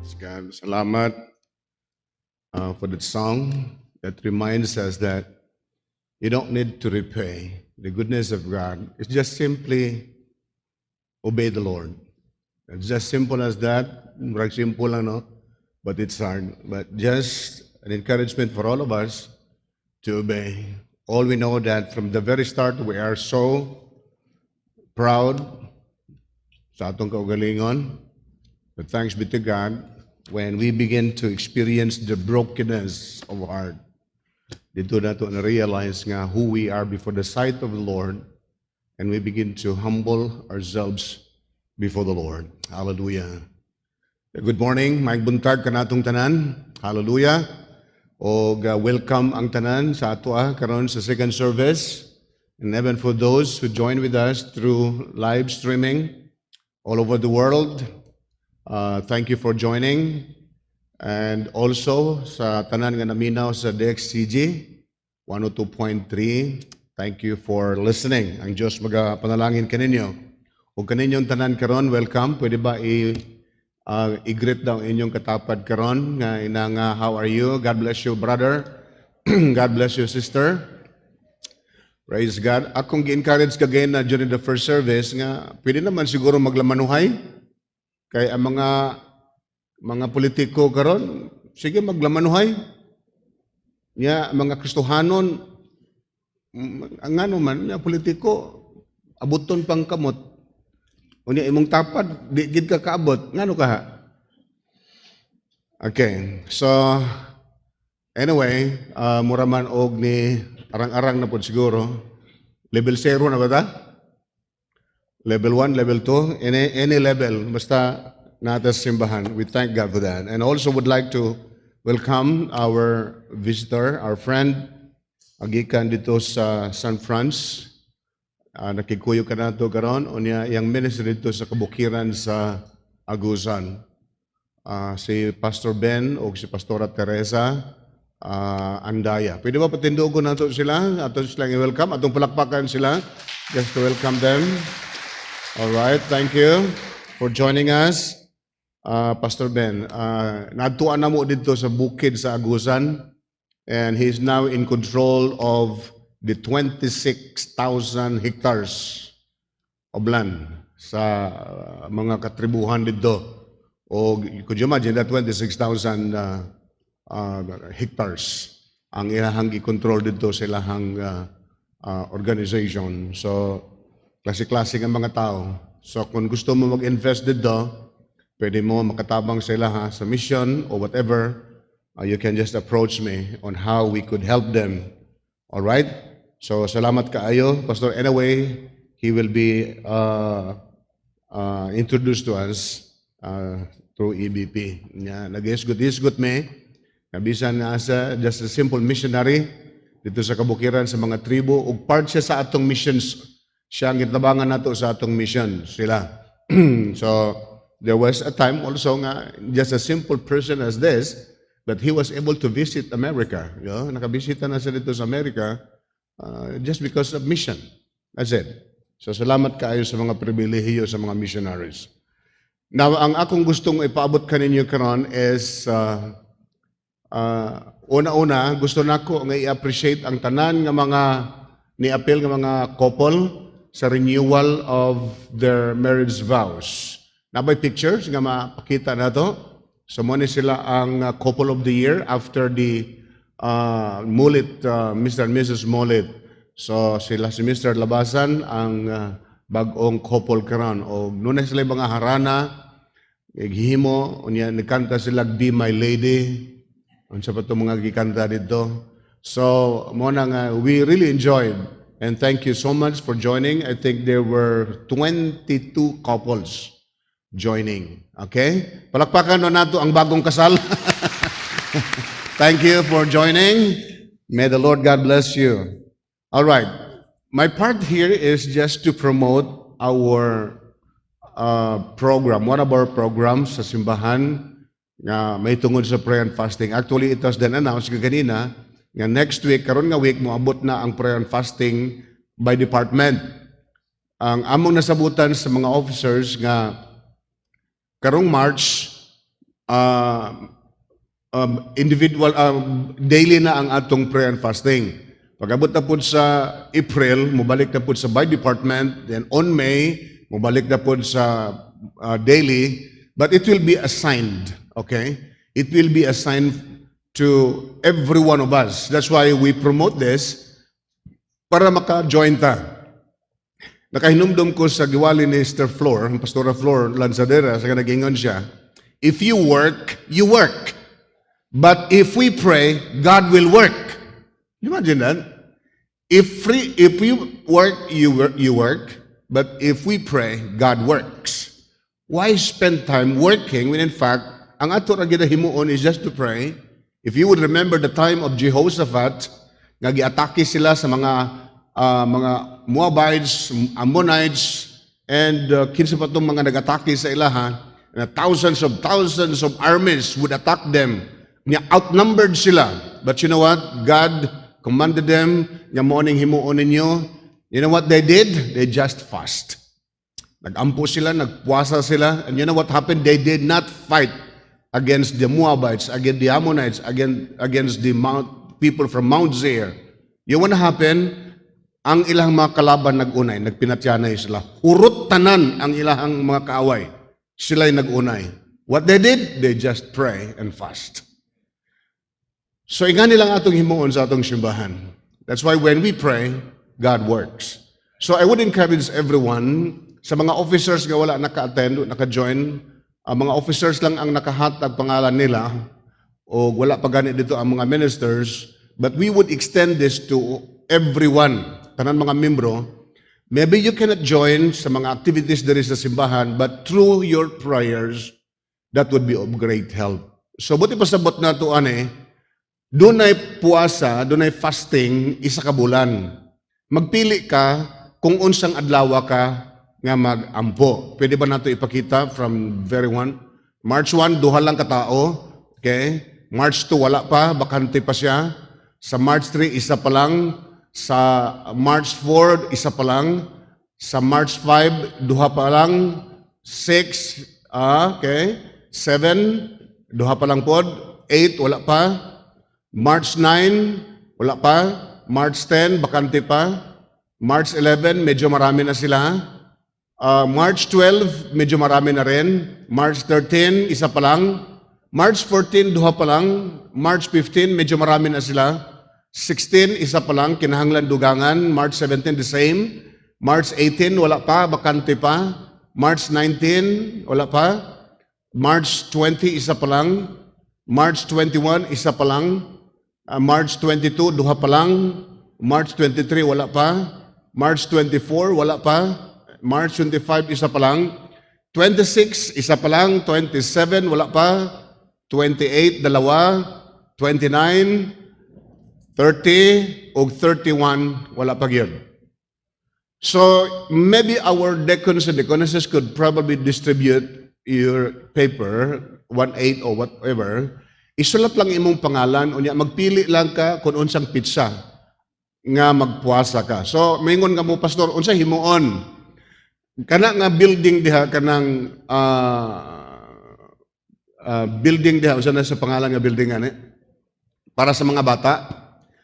Praise God. Salamat for that song that reminds us that you don't need to repay the goodness of God. It's just simply obey the Lord. It's just simple as that. Right, simple lang, no? But it's hard. But just an encouragement for all of us to obey. All we know that from the very start, we are so proud sa atong kaugalingon. But thanks be to God, when we begin to experience the brokenness of heart, dito na to na-realize nga who we are before the sight of the Lord, and we begin to humble ourselves before the Lord. Hallelujah. Good morning, maayong buntag kanatong tanan. Hallelujah. O welcome ang tanan sa ato karon sa second service. And even for those who join with us through live streaming all over the world, thank you for joining. And also sa tanan nga naminaw sa DXCG 102.3, thank you for listening. Ang Diyos magapanalangin kaninyo. O kaninyong tanan karon, welcome. Pwede ba i-greet daw inyong katapad karon nga inang how are you? God bless you, brother. God bless you, sister. Praise God. Akong gi-encourage kagayon na during the first service nga pwede naman siguro maglamanuhay. Kay ang mga politiko karon, sige maglamanuhay. Nya mga Kristohanon, ang ano man, politiko, abuton pang kamot. Unya imong tapad, di gid ka kaabot. Ngano ka ha? Okay, so anyway, mura man og ni arang-arang na pod siguro. Level 0 na ba ta? Level 1, level 2, any level, basta nata simbahan. We thank God for that. And also would like to welcome our visitor, our friend, agikan dito sa San Franz. Nakikuyo ka na ito karon, o niya yung ministry dito sa kabukiran sa Agusan. Si Pastor Ben o si Pastora Teresa Andaya. Pwede ba patindugo na ito sila? Ato silang i-welcome. Atong palakpakan sila. Just to welcome them. All right, thank you for joining us. Pastor Ben, natuan na mo dito sa bukid sa Agusan, and he's now in control of the 26,000 hectares of land sa mga katribuhan dito. O could you imagine that 26,000 hectares ang ilahang i-control dito sa ilahang organization. So, klase-klase ang mga tao. So, kung gusto mo mag-invest dito, pwede mo makatabang sila sa mission or whatever, you can just approach me on how we could help them. All right? So, salamat kaayo, Pastor. Anyway, he will be introduced to us through EBP. Nag-isgot me, nabisan na sa just a simple missionary dito sa kabukiran sa mga tribo, ug part siya sa atong missions. Siya ang gitabangan nato sa atong mission, sila. So, there was a time also nga, just a simple person as this, but he was able to visit America. You know? Nakabisita na siya dito sa America just because of mission. That's it. So, salamat kaayo sa mga pribilehiyo sa mga missionaries. Now, ang akong gustong ipaabot kaninyo karon is, una-una, gusto nako nga i-appreciate ang tanan nga mga ni-appeal nga mga couple sa renewal of their marriage vows. Nabay pictures nga mapakita na to. So mo ni sila ang couple of the year after the Mulit, Mr. and Mrs. Mulit. So sila si Mr. Labasan ang bagong couple karon. O nuna sila mga harana, naghihimo, unya nagkanta sila Be My Lady. Unsa pa to mga gikanta dito. So mo na nga we really enjoyed. And thank you so much for joining. I think there were 22 couples joining. Okay? Palakpakan na nato ang bagong kasal. Thank you for joining. May the Lord God bless you. All right. My part here is just to promote our program. One of our programs sa simbahan na may tungod sa prayer and fasting. Actually, it was then announced kanina nga next week, karon nga week, moabot na ang prayer and fasting by department. Ang among nasabutan sa mga officers nga karong March, individual, daily na ang atong prayer and fasting. Pag-abot na po sa April, mubalik na po sa by department, then on May, mubalik na po sa daily, but it will be assigned, okay? It will be assigned to every one of us. That's why we promote this para maka-join ta. Nakahinumdum ko sa giwali ni Sister Flor, Pastora Flor Lanzadera, sa nag-ingon siya, if you work, you work. But if we pray, God will work. Imagine that. If we work, you work. But if we pray, God works. Why spend time working when in fact, ang ato ra ginahimuon is just to pray? If you would remember the time of Jehoshaphat, nga giatake sila sa mga Moabites, Ammonites, and kinsa pa tong mga nagatake sa ilaha, na thousands of armies would attack them. Niya outnumbered sila. But you know what? God commanded them, nga morning himuon ninyo. You know what they did? They just fast. Nag-ampo sila, nagpuasa sila, and you know what happened? They did not fight against the Moabites, against the Ammonites, against the people from Mount Seir. You know what happened? Ang ilang mga kalaban nag-unay, nagpinatyanay sila. Hurot tanan ang ilang mga kaaway. Sila'y nag-unay. What they did? They just pray and fast. So, inga nilang atong himuon sa atong simbahan. That's why when we pray, God works. So, I would encourage everyone, sa mga officers nga wala naka-attend, naka-join, mga officers lang ang nakahatag pangalan nila, o wala pa ganit dito ang mga ministers, but we would extend this to everyone, tanan mga membro. Maybe you cannot join sa mga activities there is sa simbahan, but through your prayers, that would be of great help. So, buti pasabot na ito, dunay puasa, dunay fasting, isa ka bulan. Magpili ka kung unsang adlaw ka nga mag-ampo. Pwede ba nato ipakita from very one? March 1, duha lang katao. Okay? March 2, wala pa, bakante pa siya. Sa March 3, isa pa lang. Sa March 4, isa pa lang. Sa March 5, duha pa lang. 6, okay. 7, duha pa lang pod. 8, wala pa. March 9, wala pa. March 10, bakante pa. March 11, medyo marami na sila. March 12, medyo marami na rin. March 13, isa pa lang. March 14, duha pa lang. March 15, medyo marami na sila. 16, isa pa lang, kinahanglan dugangan. March 17, the same. March 18, wala pa, bakante pa. March 19, wala pa. March 20, isa pa lang. March 21, isa pa lang. March 22, duha pa lang. March 23, wala pa. March 24, wala pa. March 25, isa pa lang. 26, isa pa lang. 27, wala pa. 28, dalawa. 29, 30, o 31, wala pa gyud. So, maybe our deacons and deaconesses could probably distribute your paper, 1/8 or whatever. Isulat lang imong pangalan, unya magpili lang ka kung unsang pizza nga magpuasa ka. So, maingon nga mo, Pastor, unsa himuon? Kana nga building diha, kanang building diha, unsa na sa pangalan nga building ani? Para sa mga bata.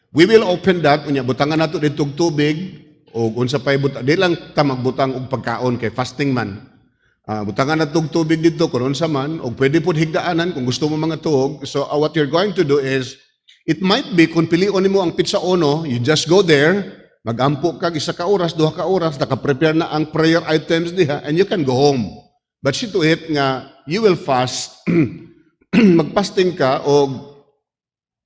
We will open that, unya butangan nato dito og tubig, o unsa pay butang, di lang ta magbutang og pagkaon kay fasting man. Butangan na og tubig dito kung unsa man, o pwede po higdaanan kung gusto mo mga tuog. So what you're going to do is, it might be kung pilion nimo ang pizza ono, you just go there, magampo ka isa ka oras, duha ka oras, naka-prepare na ang prayer items diha, and you can go home. But see to it nga, you will fast, magpasting ka og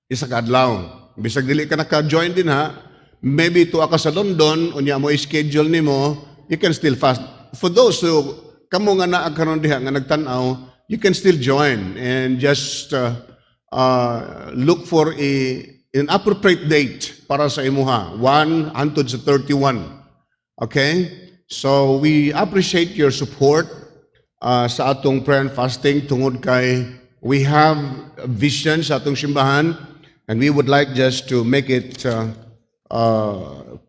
isa ka adlaw. Bisag dili ka naka-join din ha, maybe tuwa ka sa London, unya mo i-schedule nimo, you can still fast. For those who kamo nga naa karon diha nga nagtan-aw, you can still join and just look for an appropriate date para sa imuha, 1 hangtod sa 31. Okay? So we appreciate your support sa atong prayer and fasting tungod kay we have a vision sa atong simbahan, and we would like just to make it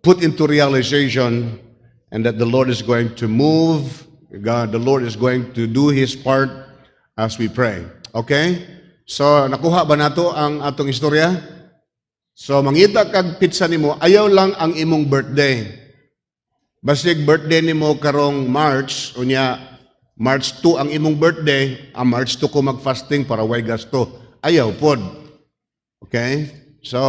put into realization, and that the Lord is going to move. God, the Lord is going to do His part as we pray. Okay? So, nakuha ba nato ang atong istorya? So, mangita kag pizza nimo, ayaw lang ang imong birthday. Basig birthday nimo karong March, unya March 2 ang imong birthday, March 2 ko mag-fasting para way gasto. Ayaw pod. Okay? So,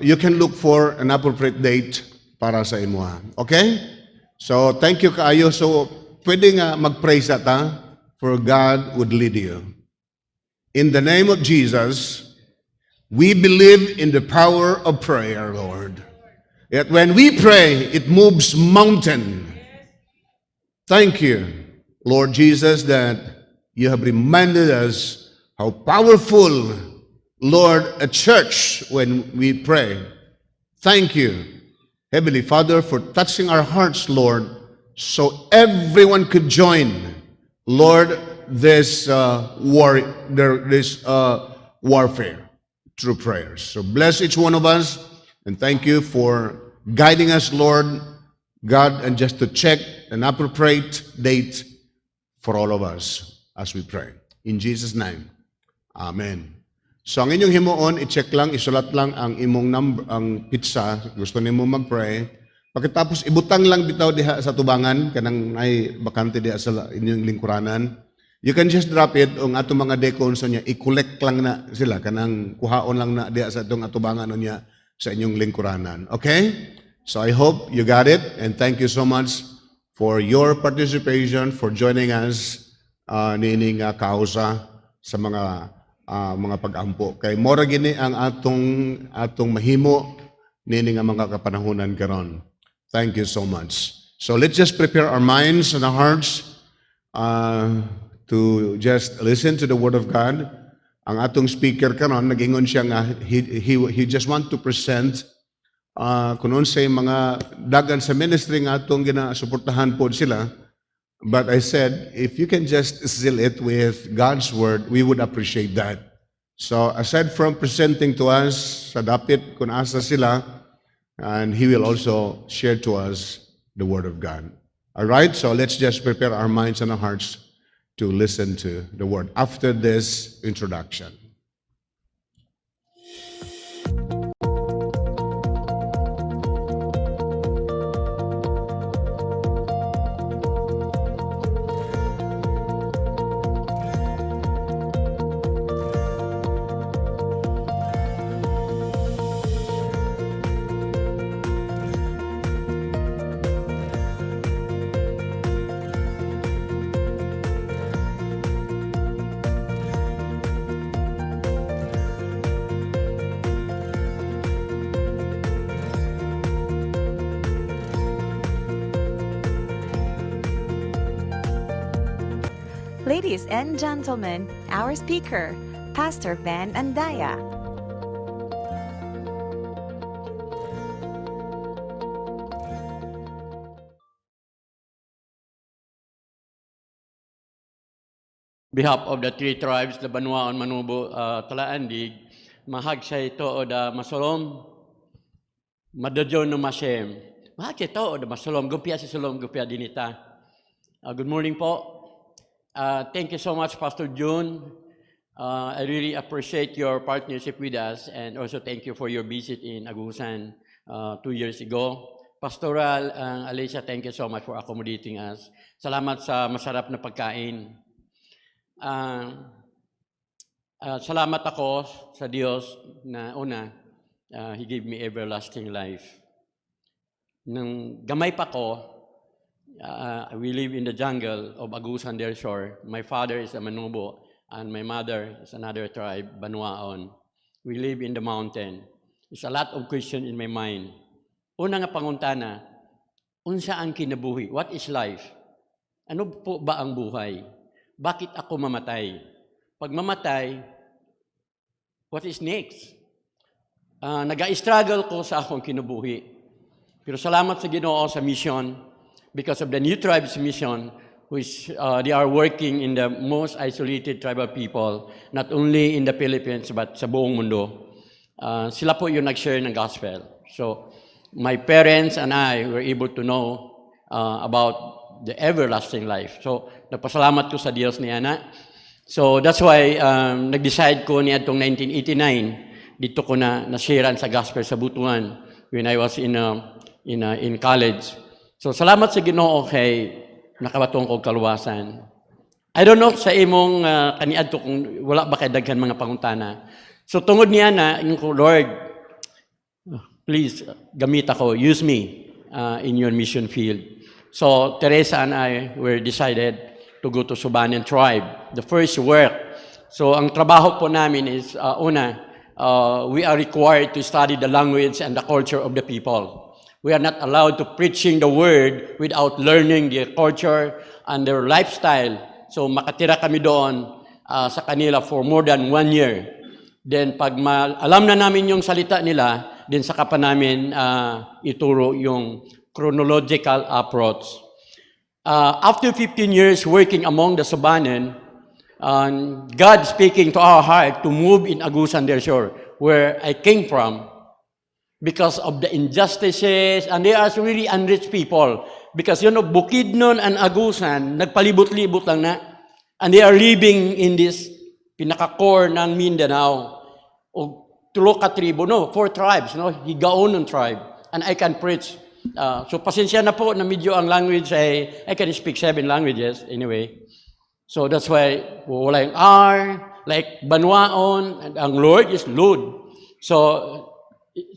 you can look for an appropriate date para sa imuha. Okay? So, thank you kaayo. So, pwede nga mag-pray sa ta for God would lead you. In the name of Jesus, we believe in the power of prayer, Lord. Yet when we pray, it moves mountain. Thank you, Lord Jesus, that you have reminded us how powerful, Lord, a church when we pray. Thank you, Heavenly Father, for touching our hearts, Lord, so everyone could join, Lord, this warfare through prayers. So bless each one of us, and thank you for guiding us, Lord God, and just to check an appropriate date for all of us as we pray. In Jesus' name, Amen. So ang inyong himuon, i-check lang, isulat lang ang imong number, ang pizza, gusto nimo mag-pray. Pagkatapos ibutang lang bitaw diha sa tubangan, kanang ay bakante diha sa inyong lingkuranan. You can just drop it ang atong mga decons niya, i-collect lang na sila, kanang kuhaon lang na diha sa atong atubangan niya sa inyong lingkuranan. Okay? So I hope you got it, and thank you so much for your participation, for joining us nining kausa sa mga pag-ampo. Kay mora gini ang atong mahimo nining mga kapanahunan karon. Thank you so much. So let's just prepare our minds and our hearts to just listen to the Word of God. Ang atong speaker karon nagingon siya nga he just want to present kunon say mga dagan sa ministry nga atong ginasuportahan pod sila. But I said, if you can just seal it with God's Word, we would appreciate that. So aside from presenting to us sa dapit kung asa sila, and he will also share to us the Word of God. All right, so let's just prepare our minds and our hearts to listen to the Word after this introduction. Ladies and gentlemen, our speaker, Pastor Van Andaya. Behalf of the three tribes, the Banuaon, Manubo, Talaandig, mahag sa ito o da masolom, madadyon no masem. Mahag sa ito o da masolom, gupya si solom, gupya dinita. Good morning po. Thank you so much, Pastor June. I really appreciate your partnership with us, and also thank you for your visit in Agusan 2 years ago. Pastoral, Alicia, thank you so much for accommodating us. Salamat sa masarap na pagkain. Salamat ako sa Diyos na una, He gave me everlasting life. Nung gamay pa ko, we live in the jungle of Agusan del Sur. My father is a Manubo, and my mother is another tribe, Banuaon. We live in the mountain. There's a lot of questions in my mind. Una nga panguntana, unsa ang kinabuhi? What is life? Ano po ba ang buhay? Bakit ako mamatay? Pag mamatay, what is next? Nag-struggle ko sa akong kinabuhi. Pero salamat sa Ginoo sa mission, because of the New Tribes Mission, which they are working in the most isolated tribal people, not only in the Philippines, but sa buong mundo. Sila po yung nag-share ng gospel. So, my parents and I were able to know about the everlasting life. So, nagpasalamat ko sa Diyos ni Ana. So that's why nag-decide ko niadtong 1989 dito ko na nasharean sa gospel sa Butuan when I was in college. So salamat sa Ginoo kay nakabatong kog kaluwasan. I don't know sa imong kaniadto kung wala ba kay daghan mga pangutana. So tungod niya na yung Lord, please gamit ako, use me in your mission field. So Teresa and I were decided to go to Subanen tribe, the first work. So ang trabaho po namin is we are required to study the language and the culture of the people. We are not allowed to preaching the word without learning their culture and their lifestyle. So makatira kami doon sa kanila for more than 1 year. Then pag alam na namin yung salita nila, then saka pa namin ituro yung chronological approach. After 15 years working among the Subanen, God speaking to our heart to move in Agusan del Sur, where I came from, because of the injustices, and they are really unrich people. Because Bukidnon and Agusan, nagpalibot-libot lang na, and they are living in this pinaka-core ng Mindanao. O 3 tribo, 4 tribes, Higaonon tribe, and I can preach. So pasensya na po na medyo ang language I can speak 7 languages anyway. So that's why wala yung R, like Banwaon, and ang Lord is Lud. So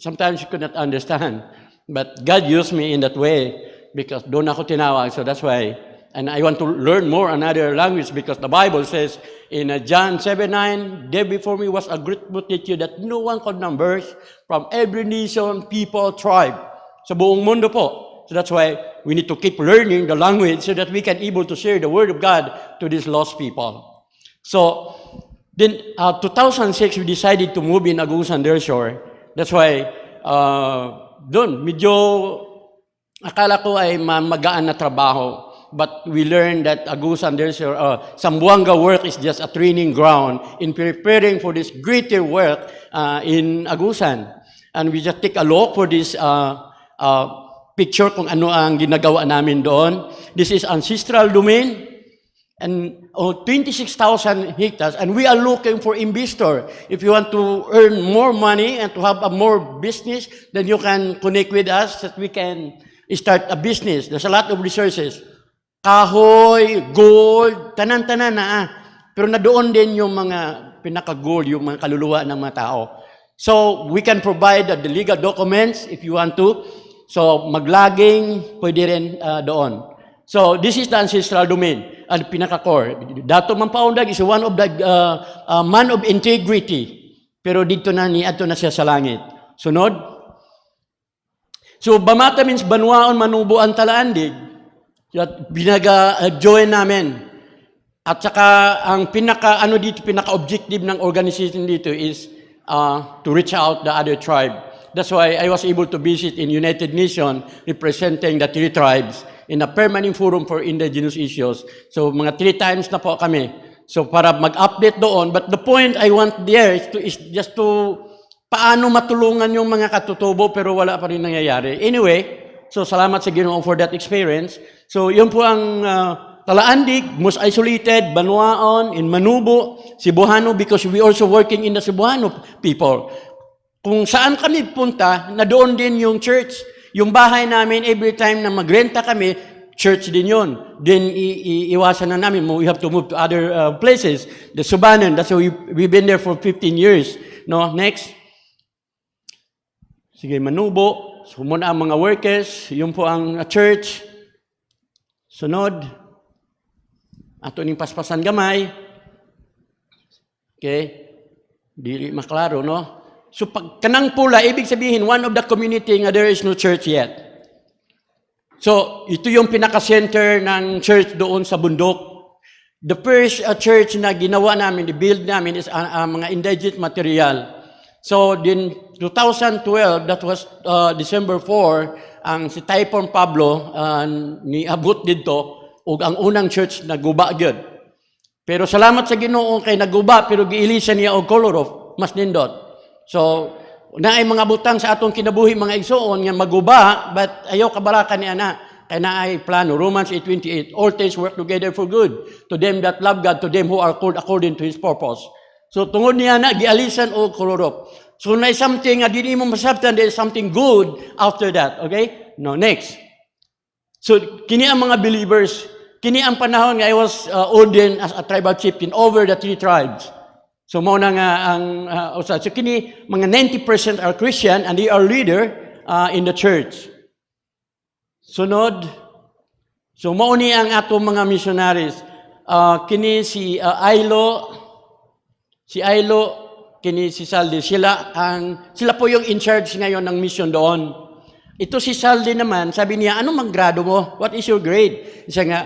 sometimes you could not understand, but God used me in that way because doon ako tinawag. So that's why, and I want to learn more another language because the Bible says in John 7:9, there before me was a great multitude that no one could number, from every nation, people, tribe. Sa buong mundo po. So that's why we need to keep learning the language so that we can able to share the word of God to these lost people. So then 2006 we decided to move in Agusan del Sur. That's why doon medyo akala ko ay magaan na trabaho. But we learned that Agusan del Sur, Zamboanga work is just a training ground in preparing for this greater work in Agusan. And we just take a look for this picture kung ano ang ginagawa namin doon. This is ancestral domain and 26,000 hectares, and we are looking for investor. If you want to earn more money and to have a more business, then you can connect with us that we can start a business. There's a lot of resources. Kahoy, gold, tanan-tanan na. Pero na doon din yung mga pinaka-gold, yung mga kaluluwa ng mga tao. So we can provide the legal documents if you want to. So maglaging, pwede rin doon. So this is the ancestral domain, ang pinaka-core. Dato Mampaundag is one of the man of integrity. Pero dito na ato na siya sa langit. Sunod. So Bamata means Banwaon, Manubuan, Talaandig. Binaga-join namin. At saka ang pinaka-objective ng organization dito is to reach out the other tribe. That's why I was able to visit in United Nations representing the 3 tribes in a permanent forum for indigenous issues. So mga 3 times na po kami. So para mag-update doon. But the point I want there is just to paano matulungan yung mga katutubo pero wala pa rin nangyayari. Anyway, so salamat sa Ginoo for that experience. So yun po ang Talaandig, most isolated, Banwaon, in Manubo, Cebuano, because we also working in the Cebuano people. Kung saan kami punta, na doon din yung church. Yung bahay namin, every time na magrenta kami, church din yun. Then iwasan na namin, we have to move to other places. The Subanen, that's why we've been there for 15 years. No, next. Sige, Manubo, sumuna ang mga workers, yun po ang church. Sunod. Ato ning paspasan gamay. Okay? Dili maklaro, no? So pag kanang pula, ibig sabihin, one of the community nga there is no church yet. So, ito yung pinaka-center ng church doon sa bundok. The first church na ginawa namin, the-build namin is mga indigenous material. So, in 2012, that was December 4, ang si Typhoon Pablo niabot dito, ug ang unang church naguba gyud. Pero salamat sa Ginoo kay naguba pero giilisan niya og color of mas nindot. So naay mga butang sa atong kinabuhi mga igsoon nga maguba but ayaw kabarakan niya na kaya na ay plano, Romans 8:28, all things work together for good, to them that love God, to them who are called according to His purpose. So tungod niya na, gialisan o kolorop. So na something, dili mo masabtan, there is something good after that, okay? No, next. So kini ang mga believers, kini ang panahon nga I was ordained as a tribal chieftain over the 3 tribes. So mao na nga ang so kini mga 90% are Christian and they are leader in the church. Sunod. So mao ni ang atong mga missionaries. Kini si Ailo, kini si Saldi, sila po yung in charge ngayon ng mission doon. Ito si Saldi naman, sabi niya, anong maggrado mo? What is your grade? Siya nga,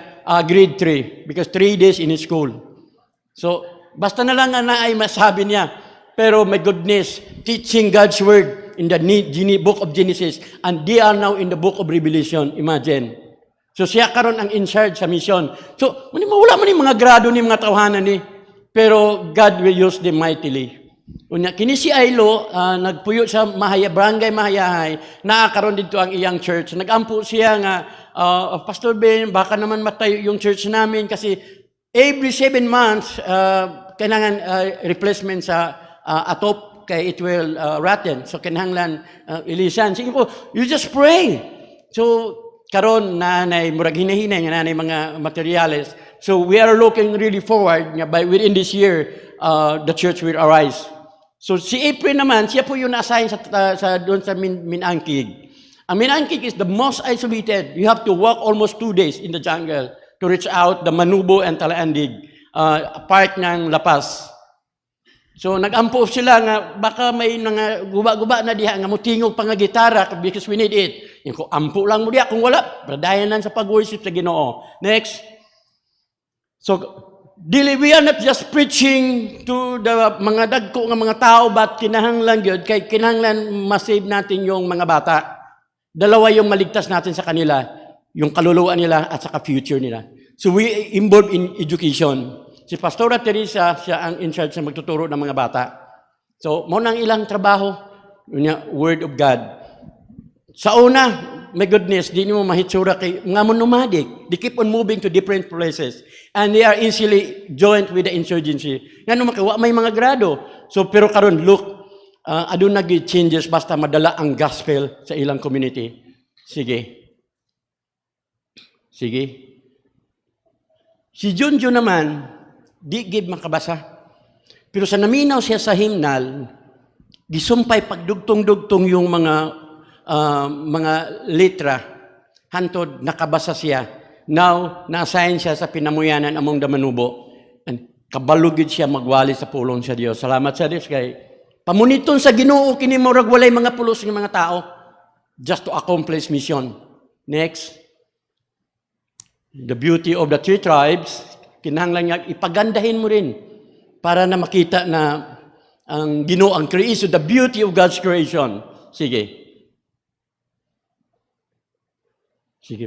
grade 3, because 3 days in school. So, basta na lang na ay masabi niya. Pero my goodness, teaching God's word in the book of Genesis, and they are now in the book of Revelation. Imagine. So siya karon ang in charge sa mission. So, wala man yung mga grado ni mga tawhanan ni. Pero God will use them mightily. Unya, kini si Ailo, nagpuyo sa Barangay Mahayahay, naakaroon dito ang iyang church. Nagampo siya nga, Pastor Ben, baka naman matayo yung church namin kasi every 7 months, kailangan replacement sa atop kay it will rotten. So kinahanglan ilisan. Sige po, you just pray. So karon nanay murag hinahinay nga nanay mga materials. So we are looking really forward nga by within this year the church will arise. So si April naman, siya po yung na-assign sa doon sa Minangkig. Ang Minangkig is the most isolated. You have to walk almost 2 days in the jungle to reach out the Manubo and Talaandig, part ng Lapas. So nag-ampo sila nga baka may nga guba-guba na diha nga mutingog pa nga gitara because we need it. Yung ko ampo lang mo diha kung wala, bradayanan sa pag-worship sa Ginoo. Next. So we are not just preaching to the mga dagko nga mga tao but kinahanglan gyud kay kinahanglan ma-save natin yung mga bata. Dalawa yung maligtas natin sa kanila, yung kaluluwa nila at saka future nila. So we involved in education. Si Pastora Teresa, siya ang in charge na magtuturo ng mga bata. So, mo nang ilang trabaho, yun Word of God. Sa una, my goodness, di mo mahitsura kay mga nomadic. They keep on moving to different places. And they are easily joined with the insurgency. Nga makawa, may mga grado. So, pero karon look, adun nag-changes basta madala ang gospel sa ilang community. Sige. Si Junjo naman, di gid makabasa. Pero sa naminaw siya sa hymnal, gisumpay pagdugtong-dugtong yung mga letra. Hantod, nakabasa siya. Now, na-assign siya sa pinamuyanan among the Manubo. And kabalugid siya magwali sa pulong sa Dios. Salamat sa Dios kay pamuniton sa Ginoo kini murag walay mga pulos ng mga tao just to accomplish mission. Next. The beauty of the 3 tribes, kinahanglan nga ipagandahin mo rin para na makita na ang Ginoo ang creation, the beauty of God's creation. Sige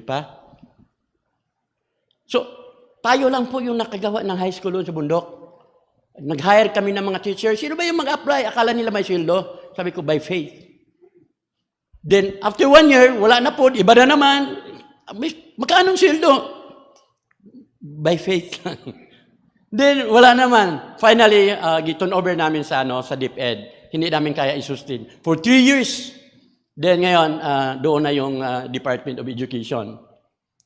pa. So, tayo lang po yung nakagawa ng high school doon sa bundok. Nag-hire kami ng mga teachers. Sino ba yung mag-apply? Akala nila may sweldo. Sabi ko, by faith. Then, after 1 year, wala na po. Iba na naman. Magkaanong sweldo? By faith lang. Then, wala naman. Finally, giton over namin sa DepEd. Hindi namin kaya isustain. For 3 years. Then ngayon, doon na yung Department of Education.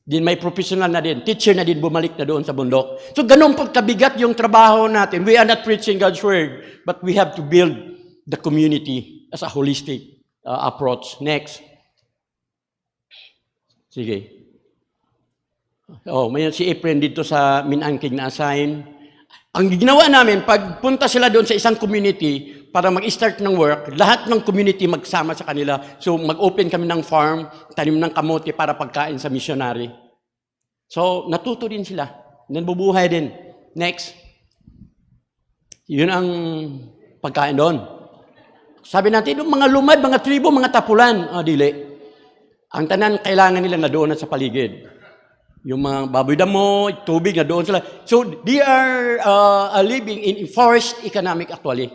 Then may professional na din. Teacher na din bumalik na doon sa bundok. So, ganun pagkabigat yung trabaho natin. We are not preaching God's word, but we have to build the community as a holistic approach. Next. Sige. May si Efren dito sa Minangkig na assign. Ang ginawa namin, pagpunta sila doon sa isang community para mag-start ng work, lahat ng community magsama sa kanila. So mag-open kami ng farm, tanim ng kamote para pagkain sa missionary. So natuto din sila. Nabubuhay din. Next. Yun ang pagkain doon. Sabi natin, mga lumad, mga tribo, mga tapulan. Dili. Ang tanan, kailangan nila na doon sa paligid. Yung mga baboy damo, tubig na doon sila. So, they are living in forest economic actually.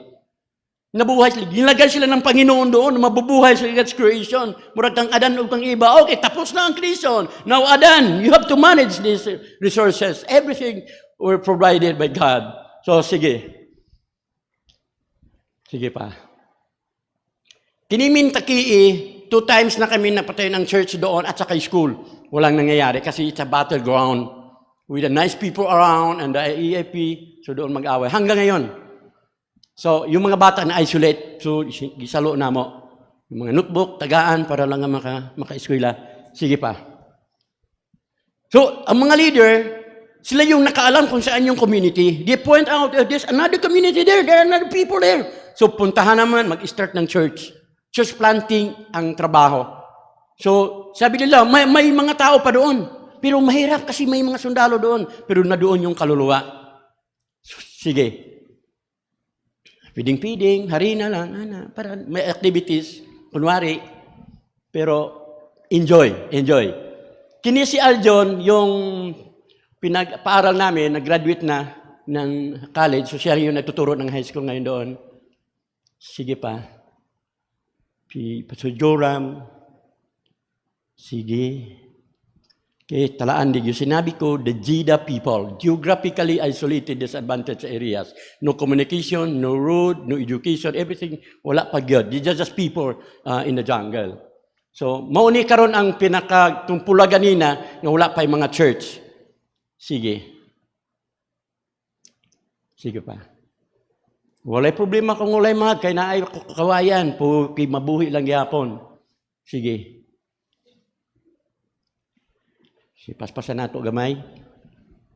Nabuhay sila. Ginlagay sila ng Panginoon doon, mabubuhay sa God's creation. Murag kang Adan o kang iba. Okay, tapos na ang creation. Now, Adan, you have to manage these resources. Everything were provided by God. So, sige. Sige pa. Kinimin Takii, 2 times na kami napatay ng church doon at saka school. Walang nangyayari kasi it's a battleground with the nice people around and the EAP. So, doon mag-away. Hanggang ngayon. So, yung mga bata na-isolate, so, gisalo na mo. Yung mga notebook, tagaan, para lang maka-eskwela. Sige pa. So, ang mga leader, sila yung nakaalam kung saan yung community. They point out, there's another community there are another people there. So, puntahan naman, mag-start ng church. Church planting ang trabaho. So, sabi nila, may mga tao pa doon. Pero mahirap kasi may mga sundalo doon. Pero na doon yung kaluluwa. So, sige. Piding-piding, harina lang, para may activities, kunwari, pero enjoy. Kini si Aljon, yung paaral namin, nag-graduate na ng college, so siya yung nagtuturo ng high school ngayon doon. Sige pa. Pastor Joram, sige. Okay, talaan din yung sinabi ko, the Jida people, geographically isolated, disadvantaged areas. No communication, no road, no education, everything, wala pa gyud. They're just people in the jungle. So, mauni karon ang pinakatumpula ganina nga wala pa yung mga church. Sige. Sige pa. Walay problema kung walay mga, kay naay kawayan, po kay mabuhi lang yapon. Sige. Paspasan nato gamay.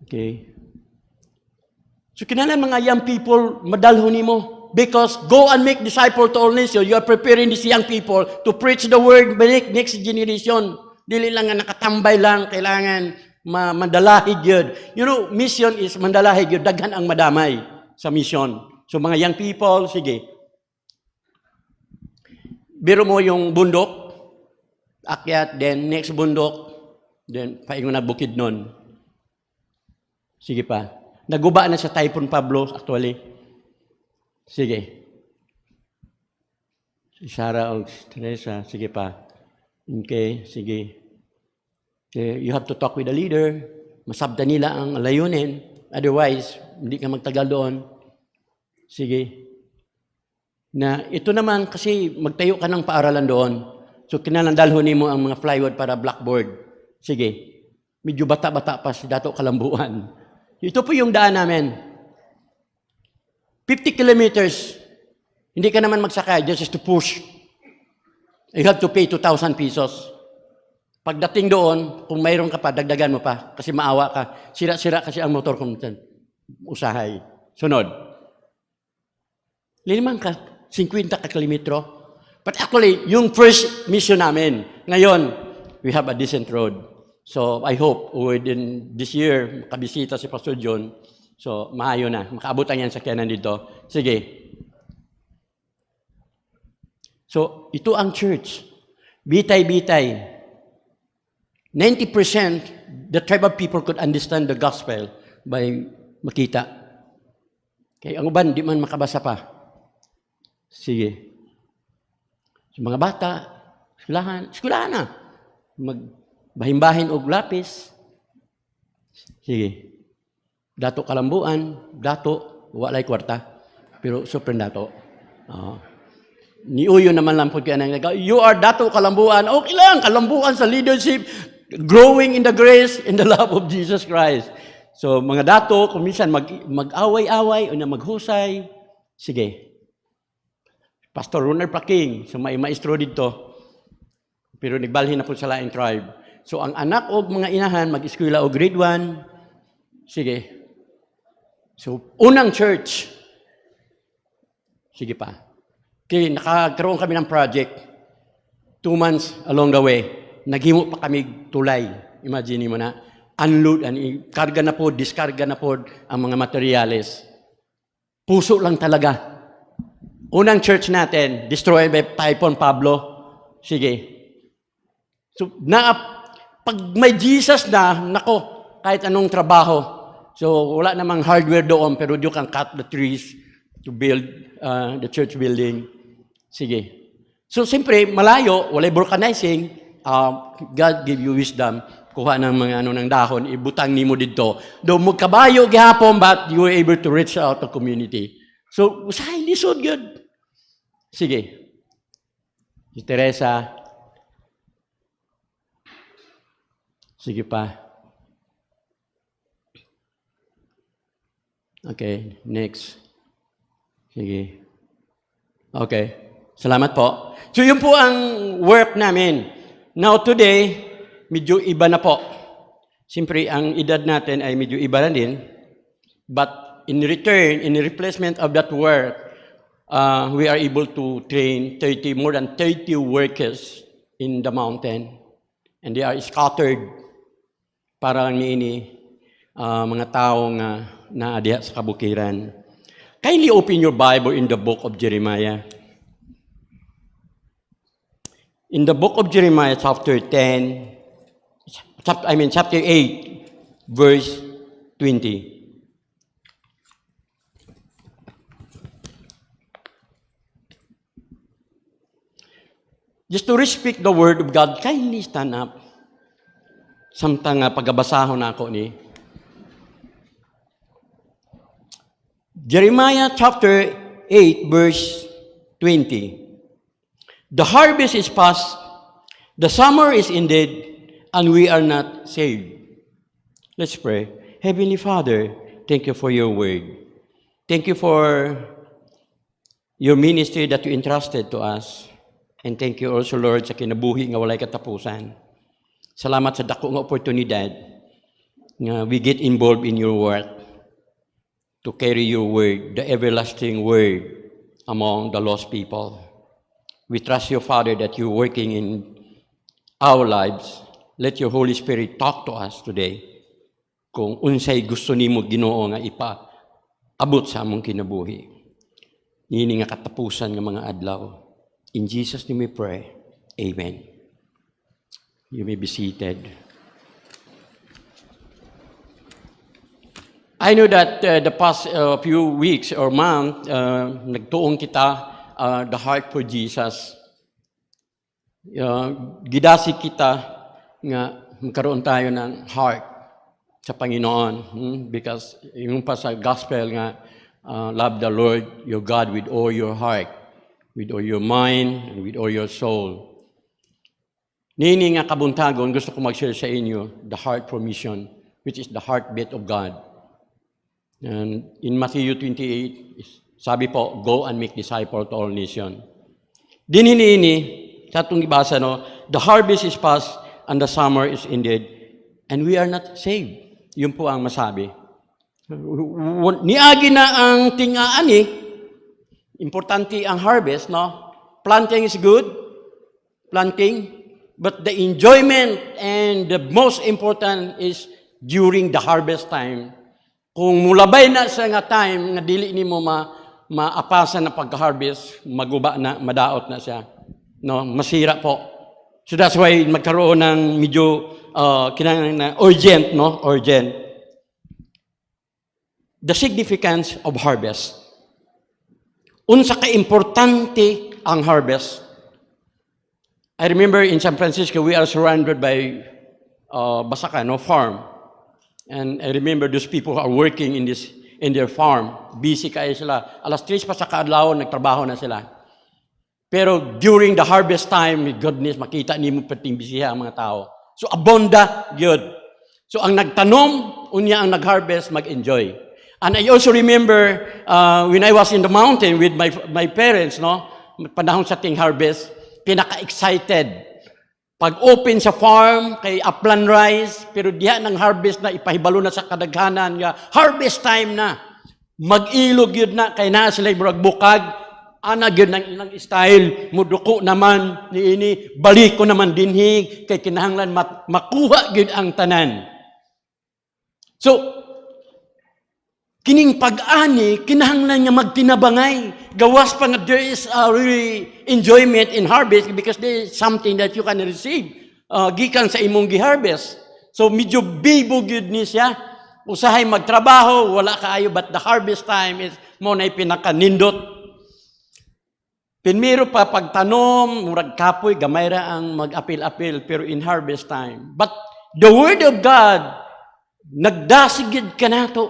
Okay. So kinahanglan mga young people madalhon nimo because go and make disciple to all nations. You are preparing these young people to preach the word by next generation. Dili lang nga nakatambay lang, kailangan mandalahig yun. You know, mission is mandalahig yun. Daghan ang madamay sa mission. So mga young people, sige. Biro mo yung bundok, akyat, then next bundok, then, paingon na bukid nun. Sige pa. Naguba na sa Typhoon Pablo, actually. Sige. Si Sarah o Teresa, sige pa. Okay, sige. Okay, you have to talk with the leader. Masabda nila ang layunin. Otherwise, hindi ka magtagal doon. Sige. Na ito naman, kasi magtayo ka ng paaralan doon. So, kinalandalhonin mo ang mga plywood para blackboard. Sige, medyo bata-bata pa si Dato Kalambuan. Ito po yung daan namin. 50 kilometers. Hindi ka naman magsakay just to push. You have to pay 2,000 pesos. Pagdating doon, kung mayroon ka pa, dagdagan mo pa. Kasi maawa ka. Sira-sira kasi ang motor kung usahay. Sunod. Lilimang ka, 50 ka kilometro. But actually, yung first mission namin, ngayon, we have a decent road. So, I hope within this year, makabisita si Pastor John. So, maayo na. Makaabutan yan sa kanan dito. Sige. So, ito ang church. Bitay-bitay. 90% the tribal people could understand the gospel by makita. Kaya ang uban, di man makabasa pa. Sige. So, mga bata, eskulahan na. Bahimbahin og lapis. Sige. Dato Kalambuan, dato, walay kwarta. Pero super dato. Niuyo naman lang po kaya nang you are Dato Kalambuan. Okay lang, kalambuan sa leadership, growing in the grace and the love of Jesus Christ. So, mga dato, kung minsan mag-away-away o na maghusay, sige. Pastor Ronald Praking, so may maestro dito. Pero nagbalhin na po sa laing tribe. So, ang anak o mga inahan, mag-eskwela o grade 1, sige. So, unang church. Sige pa. Okay, nakakaroon kami ng project. 2 months along the way. Naghimo pa kami tulay. Imagine mo na. Unload, karga na po, diskarga na po ang mga materyales. Puso lang talaga. Unang church natin, destroyed by Typhoon Pablo. Sige. So, pag may Jesus na, nako, kahit anong trabaho. So, wala namang hardware doon, pero you can cut the trees, to build the church building. Sige. So, siyempre, malayo, walay vulcanizing, God give you wisdom, kuha ng mga ng dahon, ibutang nimo dito. Do magkabayo gihapon, but you were able to reach out the community. So, usahay lisod good. Sige. Si Teresa. Sige pa. Okay, next. Sige. Okay. Salamat po. So, yun po ang work namin. Now, today, medyo iba na po. Siyempre, ang edad natin ay medyo iba na din. But, in return, in replacement of that work, we are able to train more than 30 workers in the mountain. And they are scattered parang ini mga taong naadiya sa kabukiran. Kindly open your Bible in the book of Jeremiah. In the book of Jeremiah, chapter 8, verse 20. Just to respect the word of God, kindly stand up. Samtang pagabasahon ako ni Jeremiah chapter 8, verse 20. The harvest is past, the summer is ended, and we are not saved. Let's pray. Heavenly Father, thank you for your word. Thank you for your ministry that you entrusted to us. And thank you also, Lord, sa kinabuhi nga walay katapusan. Salamat sa dako nga oportunidad nga we get involved in your work to carry your word, the everlasting word among the lost people. We trust you, Father, that you're working in our lives. Let your Holy Spirit talk to us today. Kung unsay gusto nimo Ginoo nga ipaabot sa among kinabuhi. Nini nga katapusan nga mga adlaw. In Jesus' name we pray. Amen. You may be seated. I know that the past few weeks or month, nagtuong kita the heart for Jesus. Gidasi kita nga magkaroon tayo ng heart sa Panginoon. Because yung pa sa gospel nga, love the Lord your God with all your heart, with all your mind, and with all your soul. Nini nga kabuntagon, gusto ko mag-share sa inyo, the heart for mission, which is the heartbeat of God. And in Matthew 28, sabi po, go and make disciples to all nations. Dinini ini, sa itong ibasa, no, the harvest is past and the summer is ended, and we are not saved. Yun po ang masabi. Niagi na ang tingaan importante ang harvest, no? Planting is good, planting, but the enjoyment and the most important is during the harvest time. Kung mulabay na sa nga time, nga dili ni mo maapasan na pag-harvest, maguba na, madaot na siya. No? Masira po. So that's why magkaroon ng medyo kinahanglan na urgent, no? Urgent. The significance of harvest. Unsa ka-importante ang harvest. I remember in San Francisco, we are surrounded by Basaka, no, farm. And I remember those people who are working in their farm. Busy kayo sila. Alas 3 pa sa kaadlaw, nagtrabaho na sila. Pero during the harvest time, goodness, makita ni mo pating bisiya ang mga tao. So abunda, good. So ang nagtanom, unya ang nag-harvest, mag-enjoy. And I also remember when I was in the mountain with my parents, no, panahon sa ting harvest, pinaka-excited. Pag-open sa farm, kay upland rice, pero diha ng harvest na, ipahibalo na sa kadaghanan, nga, harvest time na. Mag-ilog yun na, kay na sila murag bukag, ana yun ng ilang style, muduko naman, niini, balik ko naman dinhig, kay kinahanglan makuha yun ang tanan. So, kining pag-ani, kinahanglan nga magtinabangay. Gawas pa nga there is really enjoyment in harvest because there is something that you can receive. Gikan sa imong gi-harvest. So medyo bibo gyud ni siya. Usahay magtrabaho, wala kaayo, but the harvest time is mo na pinaka-nindot. Pinmiro pa pagtanom, murag kapoy, gamay ra ang mag-apil-apil, pero in harvest time. But the Word of God, nagdasigid ka nato.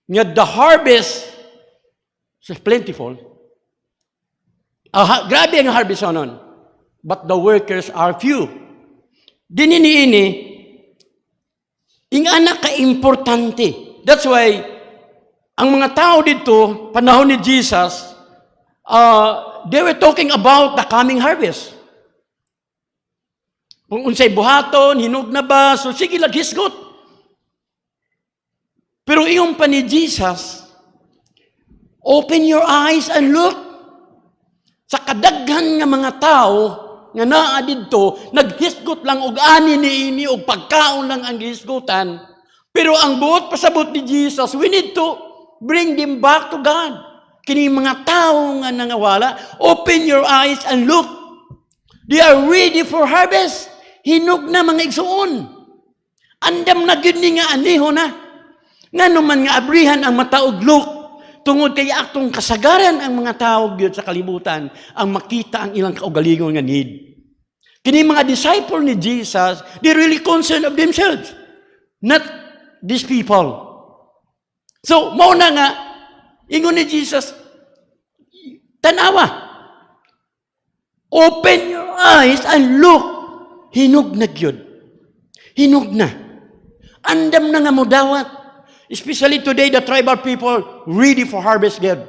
Nga the harvest is plentiful. Grabe ang harvest nun. But the workers are few. Dininiini, ingana ka-importante. That's why, ang mga tao dito, panahon ni Jesus, they were talking about the coming harvest. Kung unsay buhaton, hinog na ba, so sige lang, hisgot. Pero iyon pa ni Jesus, open your eyes and look. Sa kadaghan nga mga tao, nga naa didto, naghisgot lang og ani niini og pagkaon lang ang gihisgutan. Pero ang buot pasabot ni Jesus, we need to bring them back to God. Kini mga tao nga nangawala, open your eyes and look. They are ready for harvest. Hinog na mga igsuon. Andam na gyud ni nga aniho na. Ngano man nga abrihan ang mataog look. Tungod kay aktong kasagaran ang mga tao gyud sa kalibutan ang makita ang ilang kaugalingon nga need. Kini mga disciple ni Jesus, they really concerned of themselves, not these people. So, mao na nga ingon ni Jesus, tanawa. Open your eyes and look. Hinog na gyud. Hinog na. Andam na nga mudawat. Especially today, the tribal people ready for harvest gyud.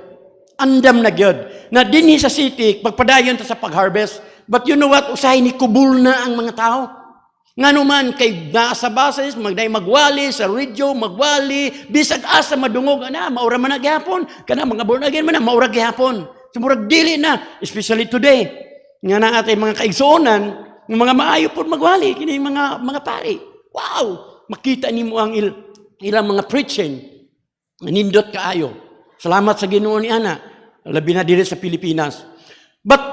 Andam na gyud. Na dinhi sa city, pagpadayon ta sa pag-harvest. But you know what? Usahay ni kubul na ang mga tao. Nga naman, kay nasa bases, magwali, sa radio, magwali, bisag asa madungog, maura man na gihapon. Kana mga born again man na, maura gihapon. Sumurag dili na, especially today. Nga na atay mga kaigsuonan, ng mga maayo po magwali, kini mga pari. Wow! Makita nimo ang ilang mga preaching, nindot kaayo. Salamat sa Ginoo ni ana, labi na diri sa Pilipinas. But,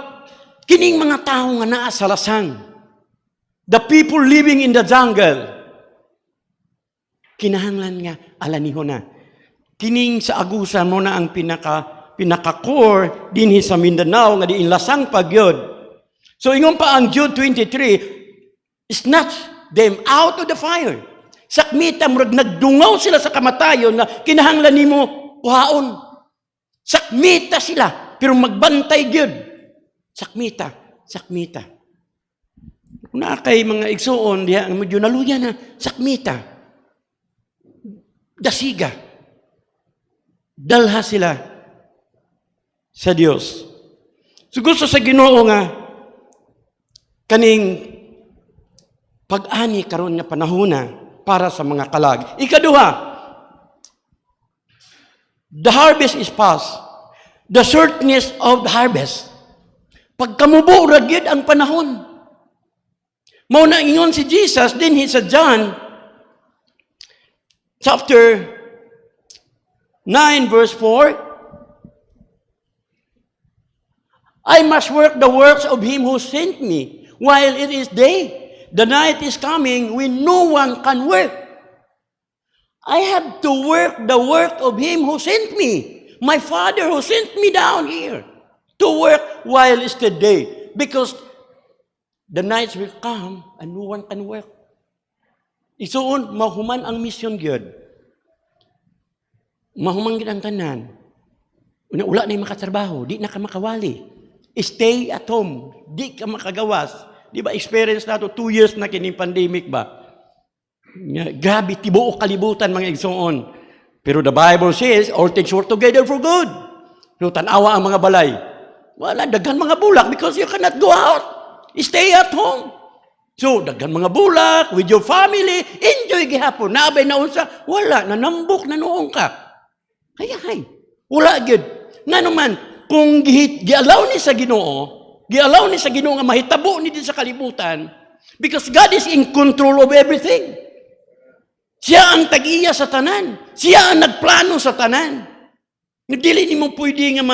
kining mga tao nga naa sa lasang, the people living in the jungle, kinahanglan nga alaniho na. Kining sa Agusan mo na ang pinaka-core dinhi sa Mindanao nga diin lasang pagyod. So ingon pa ang Jude 23, snatch them out of the fire. Sakmita murag nagdungaw sila sa kamatayon na kinahanglan nimo kuhaon. Sakmita sila pero magbantay gyud. Sakmita. Na kay mga igsuon diha medyo naluya na sakmita. Dasiga. Dalha sila sa Dios. So gusto sa Ginoo nga kaning pag-ani karon nga panahona para sa mga kalag. Ikaduha, the harvest is past. The shortness of the harvest. Pagkamubo ra gyud ang panahon. Mao na ingon si Jesus dinhi sa John chapter 9 verse 4. I must work the works of him who sent me while it is day. The night is coming when no one can work. I have to work the work of him who sent me. My Father who sent me down here to work while it's the day. Because the nights will come and no one can work. Isuon, mahuman ang mission gyud. Mahuman gyud ang tanan. Wala na yung makatrabaho, di na ka makawali. Stay at home, di ka makagawas. Di ba, experience nato 2 years na kining pandemic ba? Grabe, tibuok kalibutan mga igsuon. Pero the Bible says, all things work together for good. So, tanawa ang mga balay. Wala, daghan mga bulak because you cannot go out. Stay at home. So, daghan mga bulak with your family. Enjoy gihapon. Naabay na unsa. Wala, nanambok na noong ka. Hay. Wala, good. Nga naman, kung gialaw ni sa Ginoo, nga mahitabo ni din sa kalibutan, because God is in control of everything. Siya ang tag-iya sa tanan. Siya ang nagplano sa tanan. Dili ni mo pwede nga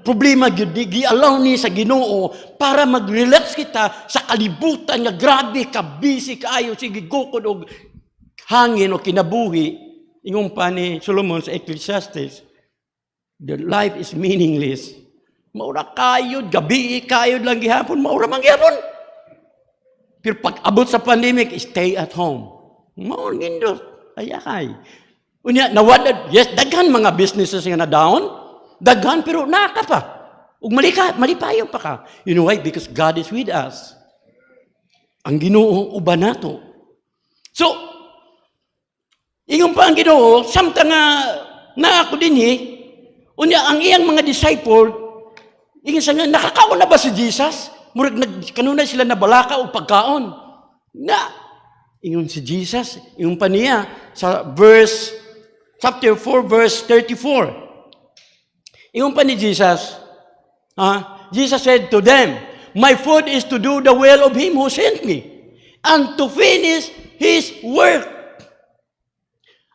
problema gyud gialaw ni sa Ginoo para mag-relax kita sa kalibutan nga grabe ka busy kaayo sige gukod og hangin o kinabuhi Ingon pa ni Solomon sa Ecclesiastes, the life is meaningless. Maura kayod, gabi kayod lang gihapon, maura man gihapon. Pero pag abot sa pandemic, stay at home. Maura nindot, ayakay. Unya, nawadad, yes, daghan mga businesses nga na down, daghan pero naka pa. Ug malipayon pa ka. You know why? Because God is with us. Ang Ginoo uban nato. So, ingon pa ang Ginoo, samtang na ako din unya ang iyang mga disciple, ingon sa nga, nakakaon na ba si Jesus? Murag kanunay sila nabalaka o pagkaon. Na, ingon si Jesus, ingon pa niya sa chapter 4, verse 34. Ingon pa ni Jesus, Jesus said to them, my food is to do the will of Him who sent me, and to finish His work.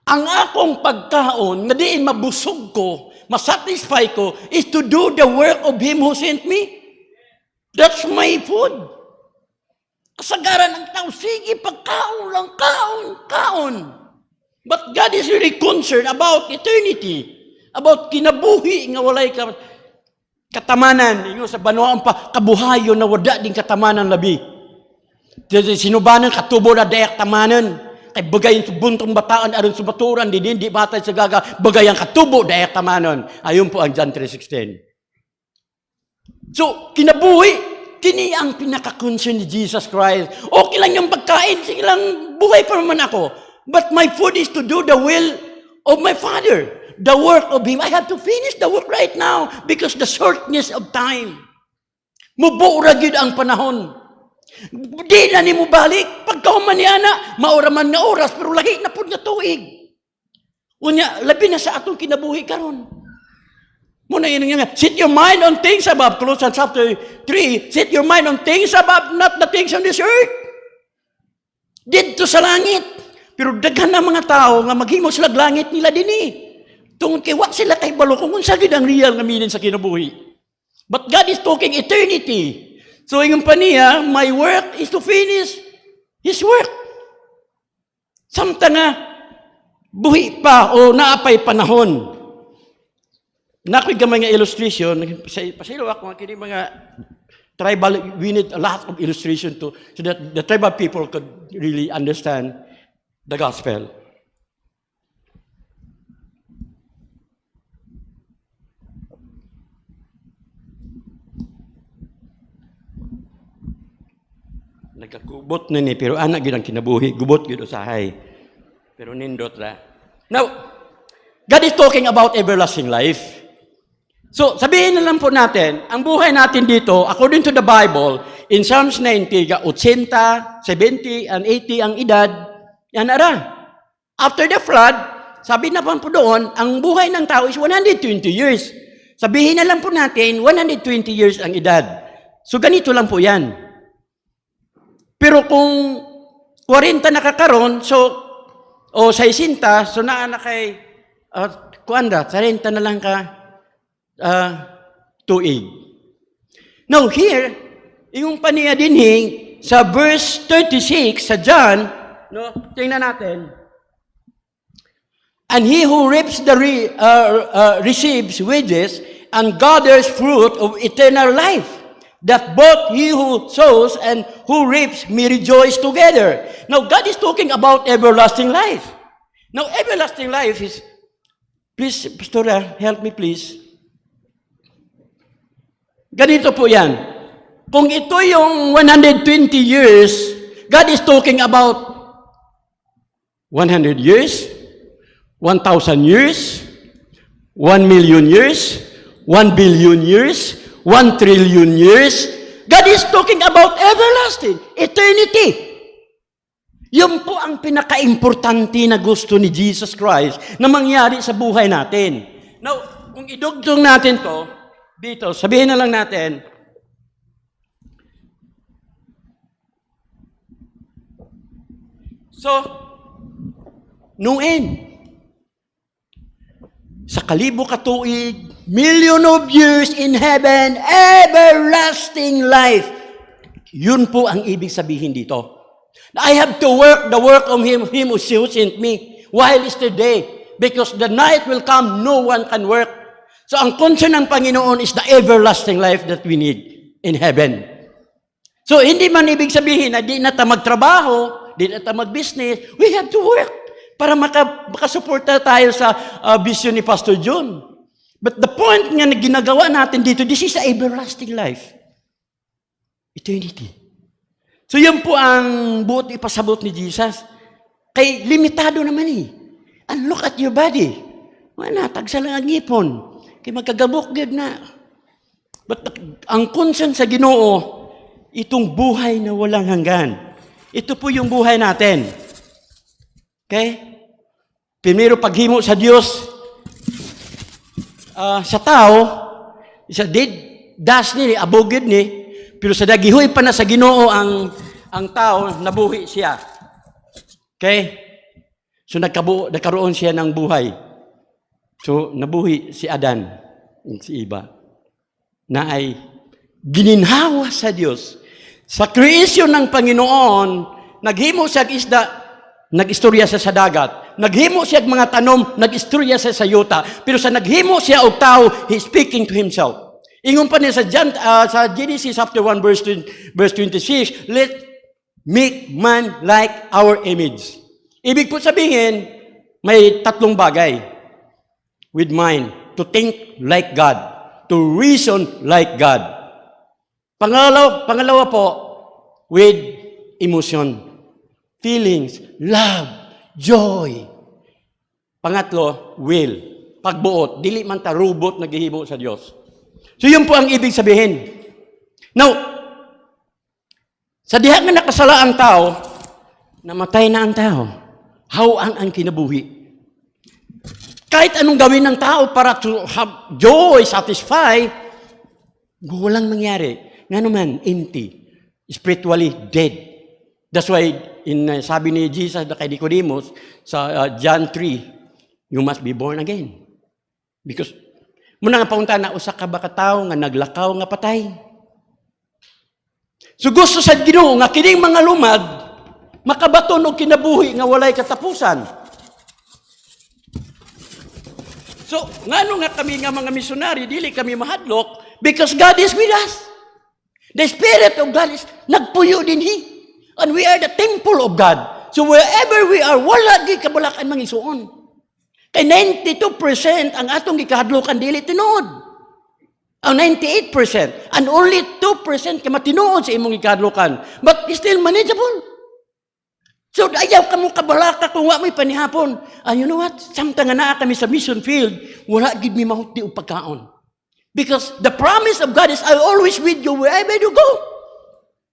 Ang akong pagkaon, na diin mabusog ko, masatisfy ko, is to do the work of Him who sent me. That's my food. Kasagaran ng tao, sige, pagkaon lang, kaon. But God is really concerned about eternity, about kinabuhi nga walay katamanan. Ingo sa banuan pa, kabuhayon na wada din katamanan labi. Sinubanan, katubo na dayak tamanan. Kay bagayin sa buntong bataan, aron sa baturan, di batay sa gaga, bagayan katubo dayak tamanan. Ayun po ang John 3:16. So, kinabuhi, kini ang pinaka-concern ni Jesus Christ. Okay lang yung pagkain, sige lang, buhay pa naman ako. But my food is to do the will of my Father. The work of Him. I have to finish the work right now because the shortness of time. Mubura gid ang panahon. Di na ni mo balik. Pagkahuman niya na, maura man nga oras, pero lagi na po nga tuig. Unya, labi na sa atong kinabuhi karon. Muna yun nga, set your mind on things above. Colossians chapter 3, set your mind on things above, not the things on this earth. Dito sa langit. Pero daghan na mga tao nga maghimo sila langit nila din tungkol kay wa sila kay balo kung unsa gid ang real nga meaning sa kinabuhi. But God is talking eternity. So ingon pa niya, my work is to finish His work. Samtang buhi pa o naapay panahon. Nakoy gamay nga illustration, pasilo ako kini mga tribal, we need a lot of illustration so that the tribal people could really understand the gospel. Nagkagubot na pero anak yun ang kinabuhi. Gubot yun usahay. Pero nindot ra. Now, God is talking about everlasting life. So, sabihin na lang po natin, ang buhay natin dito, according to the Bible, in Psalms 90, 80, 70, and 80 ang edad, yan ara. After the flood, sabi na po doon, ang buhay ng tao is 120 years. Sabihin na lang po natin, 120 years ang edad. So, ganito lang po yan. Pero kung 40 nakakaroon, o 60, so na kay, 40 na lang ka, tuig. Now here, yung paniya din sa verse 36 sa John, no, tingnan natin. And he who reaps receives wages and gathers fruit of eternal life, that both he who sows and who reaps may rejoice together. Now, God is talking about everlasting life. Now, everlasting life is, please, Pastora, help me please. Ganito po yan. Kung ito yung 120 years, God is talking about 100 years, 1,000 years, 1 million years, 1 billion years, 1 trillion years. God is talking about everlasting, eternity. Yun po ang pinaka-importante na gusto ni Jesus Christ na mangyari sa buhay natin. Now, kung idugtong natin to, dito, sabihin na lang natin, so, noon, sa kalibo katuig, million of years in heaven, everlasting life. Yun po ang ibig sabihin dito. I have to work the work of Him who sent me while is the day. Because the night will come, no one can work. So ang concern ng Panginoon is the everlasting life that we need in heaven. So hindi man ibig sabihin na di na tayo magtrabaho, di na tayo mag-business, we have to work para makasuporta tayo sa vision ni Pastor John. But the point nga na ginagawa natin dito, this is the everlasting life. Eternity. So yun po ang buot ipasabot ni Jesus. Kay limitado naman eh. And look at your body. Wala, tagsa lang ang ngipon. Kay magkagabok gid na. But ang concern sa Ginoo, itong buhay na walang hanggan. Ito po yung buhay natin. Okay? Primero paghimo sa Diyos, sa tao, isa das ni, abogid ni, pero sa dagihoy pa na sa Ginoo ang tao, nabuhi siya. Okay? So nagkaroon siya ng buhay. So nabuhi si Adan, si Eva, na ay gininhawa sa Diyos. Sa kreasyon ng Panginoon, naghimo siya isda, nag-istorya siya sa dagat. Naghimo siya mga tanom, nag-istorya siya sa yuta. Pero sa naghimo siya og tao, he speaking to himself. Ingon pa niya sa Genesis chapter 1 verse 26, let make man like our image. Ibig po sabihin, may tatlong bagay with mind. To think like God. To reason like God. Pangalawa po, with emotion. Feelings, love, joy. Pangatlo, will. Pagbuot. Dili man ta robot naghihimo sa Diyos. So yun po ang ibig sabihin. Now, sa diha nga nakasala ang tao, namatay na ang tao. How ang kinabuhi? Kahit anong gawin ng tao para to have joy, satisfy, walang mangyari. Nga naman, empty. Spiritually dead. That's why, sabi ni Jesus na kay Nicodemus, sa John 3, you must be born again. Because, muna nga paunta na, usa ka ba katao nga naglakaw nga patay? So gusto sa Ginoo nga kining mga lumad, makabaton o kinabuhi nga walay katapusan. So, ngano nga kami nga mga misyonary, dili kami mahadlok, because God is with us. The Spirit of God is nagpuyo din He. And we are the temple of God. So wherever we are, wala di kabalakan mangisuon. Kay 92% ang atong gikahadlokan dili tinuod. Ang 98%. And only 2% ka matinuod sa imong gikahadlokan. But still manageable. So, ayaw ka mo kabalaka kung wa mo'y panihapon. You know what? Samtang nga naa kami sa mission field, wala gid mi mahuti o pagkaon. Because the promise of God is, I always with you wherever you go.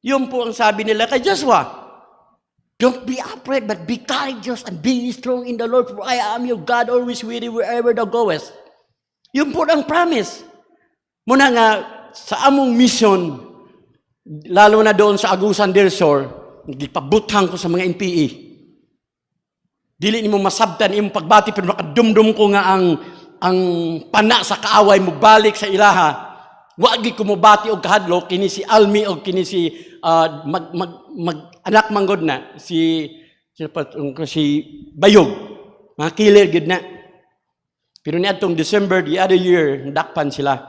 Yun po ang sabi nila kay Joshua. Don't be afraid, but be courageous and be strong in the Lord, for I am your God, always with you wherever thou goest. Yun po ang promise. Muna nga, sa among mission, lalo na doon sa Agusan del Sur, nagipabutang ko sa mga NPE. Dili nimo masabtan imong pagbati, pero makadumdum ko nga ang pana sa kaaway mo balik sa ilaha. Wagi ko mo bati og kahadlok kini si Almi og kini si anak manggod na si Bayog. Mga killer gid na. Pero niadtong December the other year, dakpan sila.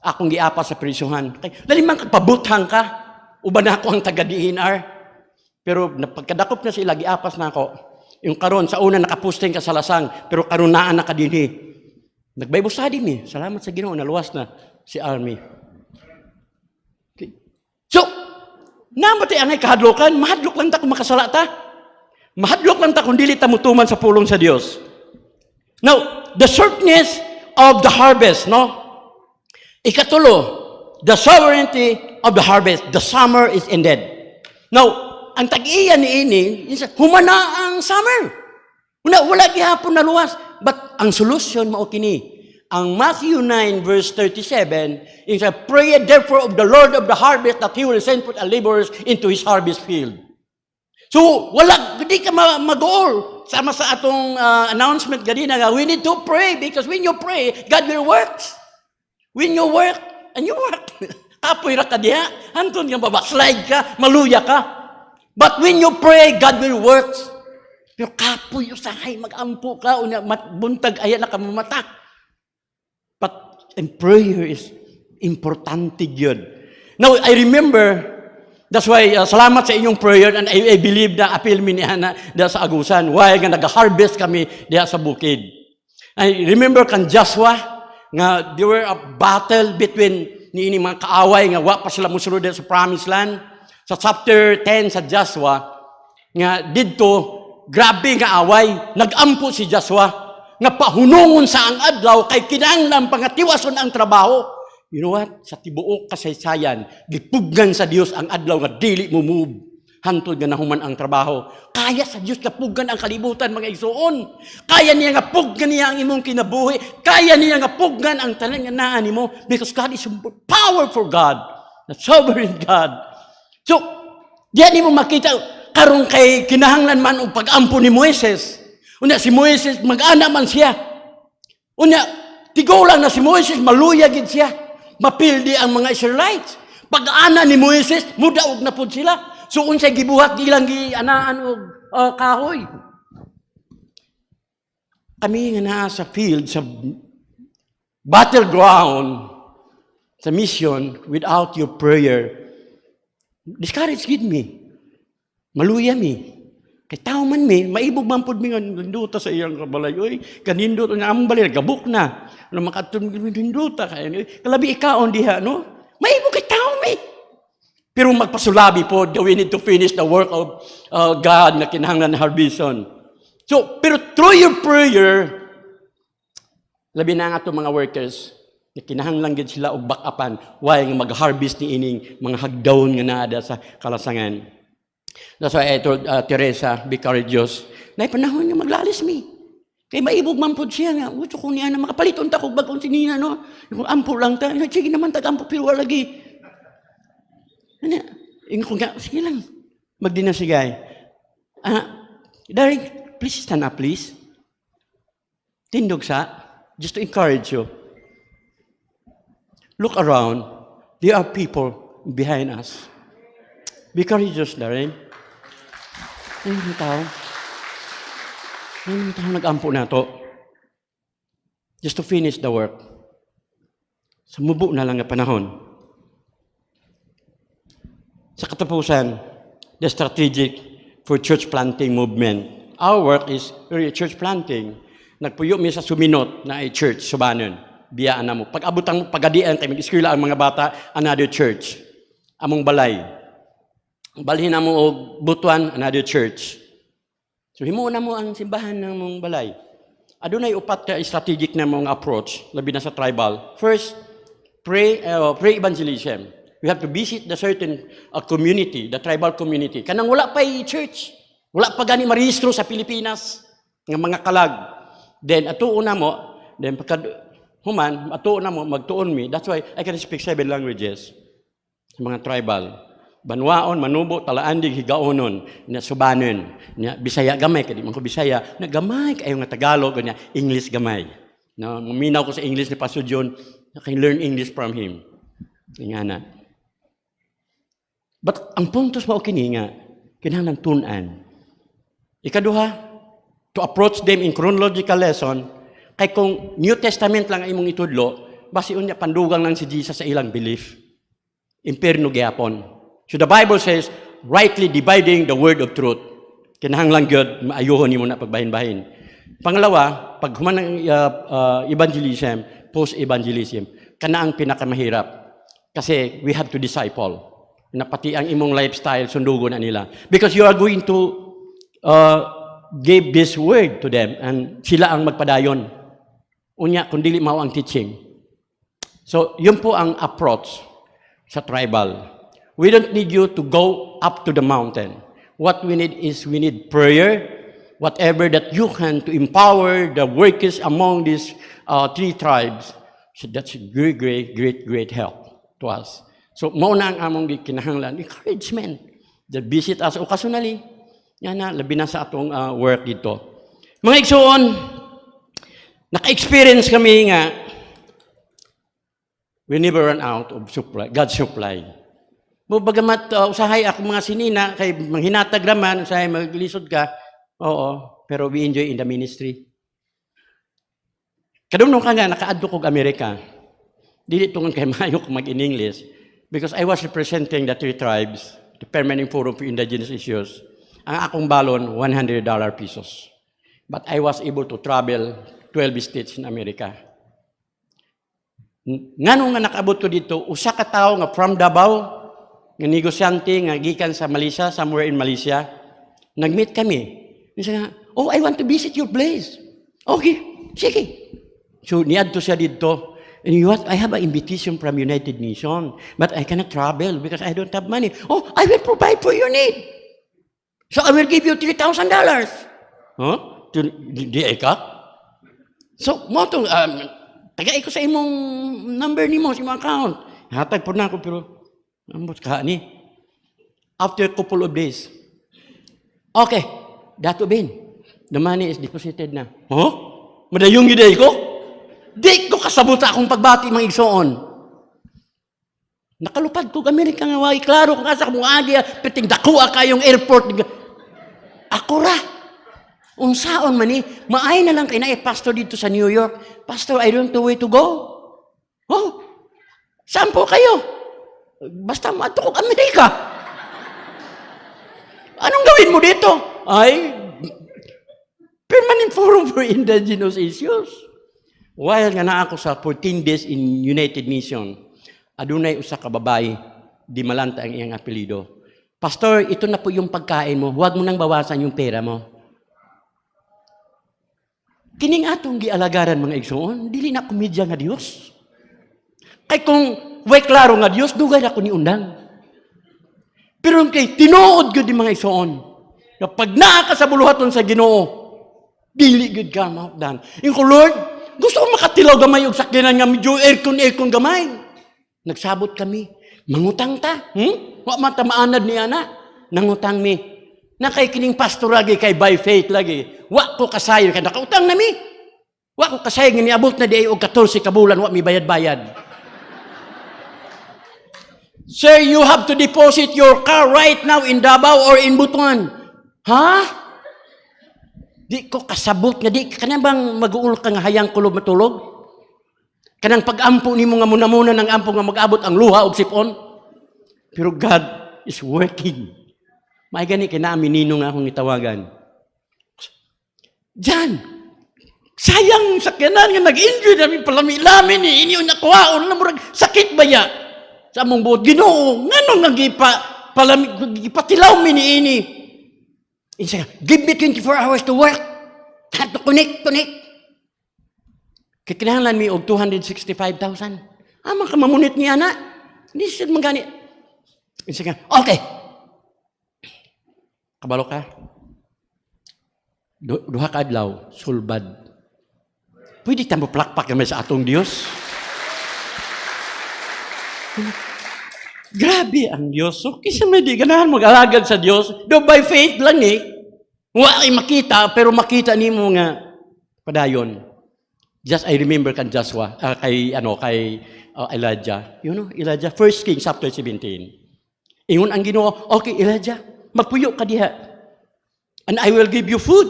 Akong giapa sa prisuhan. Kay dali man pabutang ka. Uban ako ang taga DNR. Pero pagkadakop na sila, giapas na ako. Yung karon sa una nakapusting ka sa lasang, pero karon naa na ka dinhi. Nag-Bible study mi. Salamat sa Ginoo, naluwas na si Army. Okay. So, namatay ang kahadlokan, mahadlok lang ta kung makasala ta. Mahadlok lang ta kung dili ta mutuman sa pulong sa Dios. Now, the shortness of the harvest, no? Ikatulo, the sovereignty of the harvest. The summer is ended. Now, ang tag-iya ni ini, humana ang summer. Wala gihapon na luwas. But ang solution mao kini. Ang Matthew 9 verse 37 is a prayer therefore of the Lord of the harvest that He will send forth laborers into His harvest field. So di ka mag-goal. Sama sa atong announcement ganina nga, we need to pray because when you pray, God will work. When you work, and you work. Kapoy ra ka diha, hanton nga babaslide ka, maluya ka. But when you pray, God will work. Yung kapoy usahay, mag-ampo ka, unya, buntag, ayan na ka mamata. But in prayer is importante yun. Now, I remember, that's why, salamat sa inyong prayer, and I believe na appeal mi ni Hana diya sa Agusan. Why nga nag-harvest kami diya sa bukid. I remember kan Joshua, nga there were a battle between ni mga kaaway, nga wa pa sila musulod sa promised land. Sa chapter 10 sa Joshua, nga didto, grabe nga away, nag-ampo si Joshua, nga pahunungon sa ang adlaw, kay kinahanglan pangatiwason ang trabaho. You know what? Sa tibuok kasaysayan, gipugnan sa Dios ang adlaw nga dili mo move. Hantod nga nahuman ang trabaho. Kaya sa Dios nga pugnan ang kalibutan, mga igsoon. Kaya niya nga pugnan niya ang imong kinabuhi. Kaya niya nga pugnan ang tanan nga naa nimo, because God is a powerful God, the sovereign God. So, diyan mo makita, karon kay kinahanglan man og pag-ampo ni Moises. Unya si Moises mag-ana man siya. Unya tigulang na si Moises maluya gid siya. Mapildi ang mga Israelites. Pag-ana ni Moises mudaog na pud sila. So unsay gibuhat ilang gianaan og kahoy. Kami nga naa sa field, sa battleground, sa mission, without your prayer, discourage gid me. Maluya mi. Kay tao man mi, maibog man pud mi nga ninduta sa iyang kabalay. Oy, kanindot na among balay gabok na. Ano makatun ninduta kay kalabi ikaon diha, no? Maibog kay tao mi. Pero magpasulabi po, we need to finish the work of God na kinahanglan harveston. So, pero through your prayer, labi na nga itong mga workers, na kinahanglan gid sila og backupan, why nga mag-harvest ni ining mga hagdaon nga naada sa kalasangan. That's why I told Teresa, be courageous, na panahon nga maglalis mi. Kay maibog man po siya nga, gusto ko niya na makapaliton ta kog bagong sinina, no? Yung ampo lang ta, sige naman tag-ampo, pero wala lagi. Ano, yung kung sige lang, magdinasigay. Darling, please stand up, please. Tindog sa, just to encourage you. Look around, there are people behind us. Be courageous, darling. Ayun yung tao. Ayun yung tao nag-ampo na to. Just to finish the work. Sumubo na lang na panahon. Sa katapusan, the strategic for church planting movement. Our work is really church planting. Nagpuyo mi sa Suminot na ay church, Subanon. Biyaan na mo. Pag-abutang mo, pagadian, tayo mag-eskwela ang mga bata, another church. Among balay. Balhin na mo og Butuan, another church. So himuon na mo ang simbahan ng mong balay. Adunay upat ka strategic na mong approach, labi na sa tribal. First, pray evangelism. We have to visit the certain community, the tribal community. Kanang wala pa church. Wala pa gani marehistro sa Pilipinas ng mga kalag. Then atuon na mo, then pagka human, atuon na mo, magtuon mi. That's why I can speak 7 languages. Sa mga tribal. Banwaon, Manubo, Talaandig, Higaonon, na Subanon, na Bisaya gamay, kadi man ko Bisaya, na gamay kayo nga Tagalog, na English gamay. No, muminaw ko sa English ni Pastor John, I can learn English from him. Nga na. But ang puntos mo kini nga, kinahanglan tun-an. Ikaduha, to approach them in chronological lesson, kay kung New Testament lang ang imong itudlo, basi unya pandugang lang si Jesus sa ilang belief. Imperno gyapon. So the Bible says, rightly dividing the word of truth. Kinahanglan gyud maayuhon nimo na pagbahin-bahin. Pangalawa, pag human ng evangelism, post-evangelism, kana ang pinakamahirap. Kasi we have to disciple. Na pati ang imong lifestyle, sundugo na nila. Because you are going to give this word to them and sila ang magpadayon. Unya, kung dili mao ang teaching. So, yun po ang approach sa tribal. We don't need you to go up to the mountain. What we need is we need prayer, whatever that you can to empower the workers among these 3 tribes. So that's great, great, great, great help to us. So mauna ang among kinahanglan, encouragement. That visit us occasionally. Yan na, labi na sa atong work dito. Mga igsoon, naka-experience kami nga, we never run out of supply, God's supply. Bagamat usahay ako mga sinina, kay manghinatag raman, usahay maglisod ka, Oo, pero we enjoy in the ministry. Kadumno ka nga, nakaadto kog Amerika. Dili tungon kay maayo ko mag-in English because I was representing the 3 tribes, the Permanent Forum for Indigenous Issues. Ang akong balon, $100 pesos. But I was able to travel 12 states in America. Ngano nga nakaabot ko dito, usa ka tawo nga from Davao, nga negosyante nga gikan sa Malaysia, somewhere in Malaysia, nag-meet kami. Isa nga, oh, I want to visit your place. Okay, sige. So, niadto siya dito. And you know what? I have an invitation from United Nations, but I cannot travel because I don't have money. Oh, I will provide for your need. So, I will give you $3,000. Huh? Di ka? So, mo itong, tagay ko sa imong number ni mo, sa imong account. Hatag po na ako, pero, ambot ka ni. After a couple of days, okay, Dato Ben, the money is deposited na. Huh? Madayong giday ko? Di ko kasabot akong pagbati mga igsoon. Nakalupad ko Amerika nga wagi klaro kung asa kung agi piting dakuha kayong airport. Ako ra. Unsaon man ni, maay na lang kay na pastor dito sa New York. Pastor, I don't know where to go. Oh. Saan po kayo? Basta maadto ko Amerika. Anong gawin mo dito? Ay, Permanent Forum for Indigenous Issues. While nga na ako sa 14 days in United Nations, adunay usa ka babae, di malanta ang iyang apelido. Pastor, ito na po yung pagkain mo. Huwag mo nang bawasan yung pera mo. Kining atong gialagaran mga igsoon, dili na komedya nga Dios. Kay kung way klaro nga Dios, dugay ako ni undang. Pero kay tinuod gyud di mga igsoon. Na pag naa ka sa buluhaton sa Ginoo, dili gyud ka mahutdan. Inko Lord, gusto ko makatilaw gamay og sakyanan nga medyo aircon gamay. Nagsabot kami. Mangutang ta. Wa man ta maanad ni ana. Nangutang mi. Na kay kining pastor lagi kay by faith lagi. Wa ko kasayo kay nakautang na mi. Wa ko kasayo nga niabot na di og 14 ka bulan wa mi bayad-bayad. Sir, you have to deposit your car right now in Davao or in Butuan. Ha? Di ko kasabot nga di kanang bang mag-uul ka nga hayang kulob matulog? Kanang pag-ampo nimo nga muna-muna ng ampo nga mag-abot ang luha og sipon. Pero God is working. May gani kinami ninong nga akong itawagan. Jan, sayang sakyanan nga nag-enjoy namin palami-lami ni inyo nakuhaon na murag sakit ba ya? Sa among buot Ginoo, ngano nga gipatilaw mi ni ini? Isa, give me 24 hours to work. To connect. Kikinahanglan mi og 265,000. Amang ka mamunit niya na. Hindi siya magani. Isa ka, okay. Kabalo ka. Duha ka adlaw, sulbad. Pwede tamo plakpak kami sa atong Dios. Grabe ang Diyos. So, kisa may di ganahan mag-alagad sa Diyos. Do by faith lang eh. Wa ay makita, pero makita ni mo nga padayon. Just I remember kan Joshua, kay Elijah. You know, Elijah, 1 Kings chapter 17. Ingon ang Ginoo, okay Elijah, magpuyo ka diha. And I will give you food.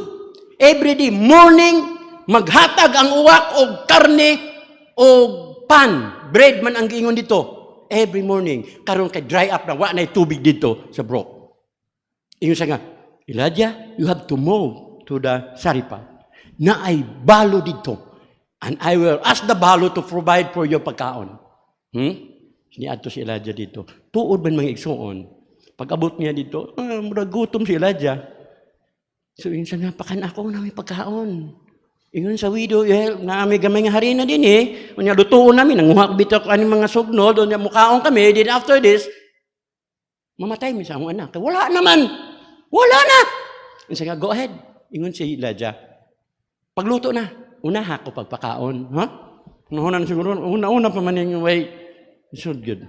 Every day, morning, maghatag ang uwak og karne o pan. Bread man ang giingon dito. Every morning, karon kay dry up na, wa na tubig dito sa brook. Ingon siya nga, Elijah, you have to move to the Saripat. Na ay balo dito. And I will ask the balo to provide for your pagkaon. Niadto si Elijah dito. Tuod man mga igsuon. Pag-abot niya dito, murag gutom si Elijah. So, yun siya nga, pakan ako na may pagkaon. Ingon sa widow, na may gamay nga harina din eh. Kanya lutuon namin, nanguha ko bito ko aning mga sugnod, doon mukhaon kami, then after this, mamatay mi sa akong anak. Wala naman. Wala na. Ingon siya nga, go ahead. Ingon si Elijah. Pagluto na, unaha ko pagpakaon. Ha? Unahunan siguro, una pa man yung way. So good.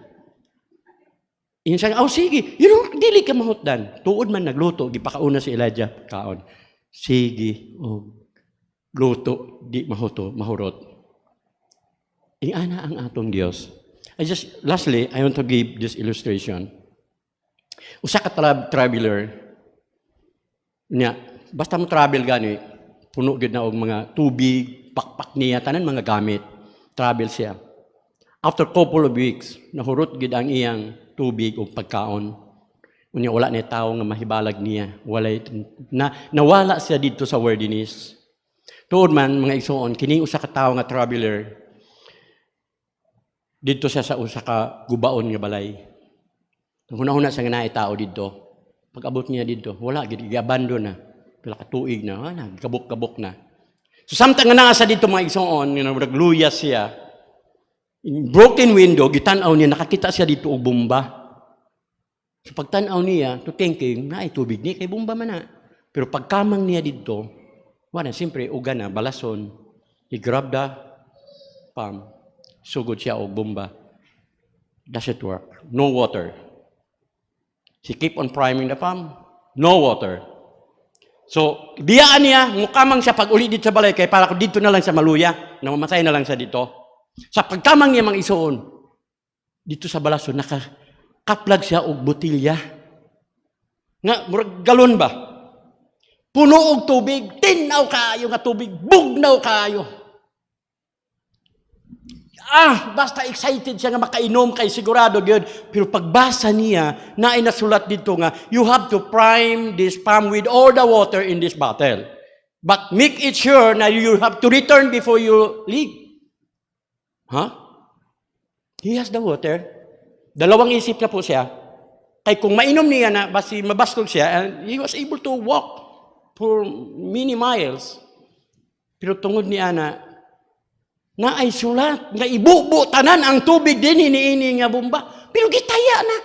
Ingon siya nga, sige. Dili ka mahutdan. Tuod man nagluto, gipakauna si Elijah, kaon. Sige, luto, di mahurot. Ingana ang atong Dios. Lastly, I want to give this illustration. Usa ka traveler niya, basta mo travel gani, puno gid na og mga tubig, pakpak niya, tanan mga gamit. Travel siya. After couple of weeks, nahurot gid ang iyang tubig o pagkaon. Unya wala na tao nga mahibalag niya. Nawala siya dito sa wilderness. Tuod man mga igsoon, kining usa ka tawo nga traveler dito siya sa usa ka gubaon nga balay. Hunahuna sa nga naay tao dito. Pag-abot niya dito, wala gid gi-abandon na. Pila ka tuig na, kabok-kabok na. So samtang nga naa sa dito mga igsoon, nagluya siya. In broken window, gitan-aw niya, nakakita siya dito og bomba. So pagtan-aw niya, to thinking, na ay tubig ni kay bomba man na. Pero pagkamang niya dito, wala, siyempre, uga na, balason. He grabbed the palm. Sugod siya og bomba. Does it work? No water. He keep on priming the palm. No water. So, biyaan niya, mukamang siya pag uli dito sa balay, kaya para ko dito na lang sa maluya, namamatay na lang siya dito. Sa pagkamang niya mga isuon, dito sa balason, nakakaplag siya og botilya. Nga, galon ba? Puno og tubig, tinaw kayo nga tubig, bugnaw kayo. Basta excited siya nga makainom kay sigurado gyud. Pero pagbasa niya, naay nasulat dito nga, you have to prime this palm with all the water in this bottle. But make it sure na you have to return before you leave. He has the water. Dalawang isip na po siya. Kay kung mainom niya na, basi mabaskog siya, and he was able to walk for many miles. Pero tungod niya na ay sulat, nga ibubo tanan ang tubig din ini nga bomba. Pero gitaya na.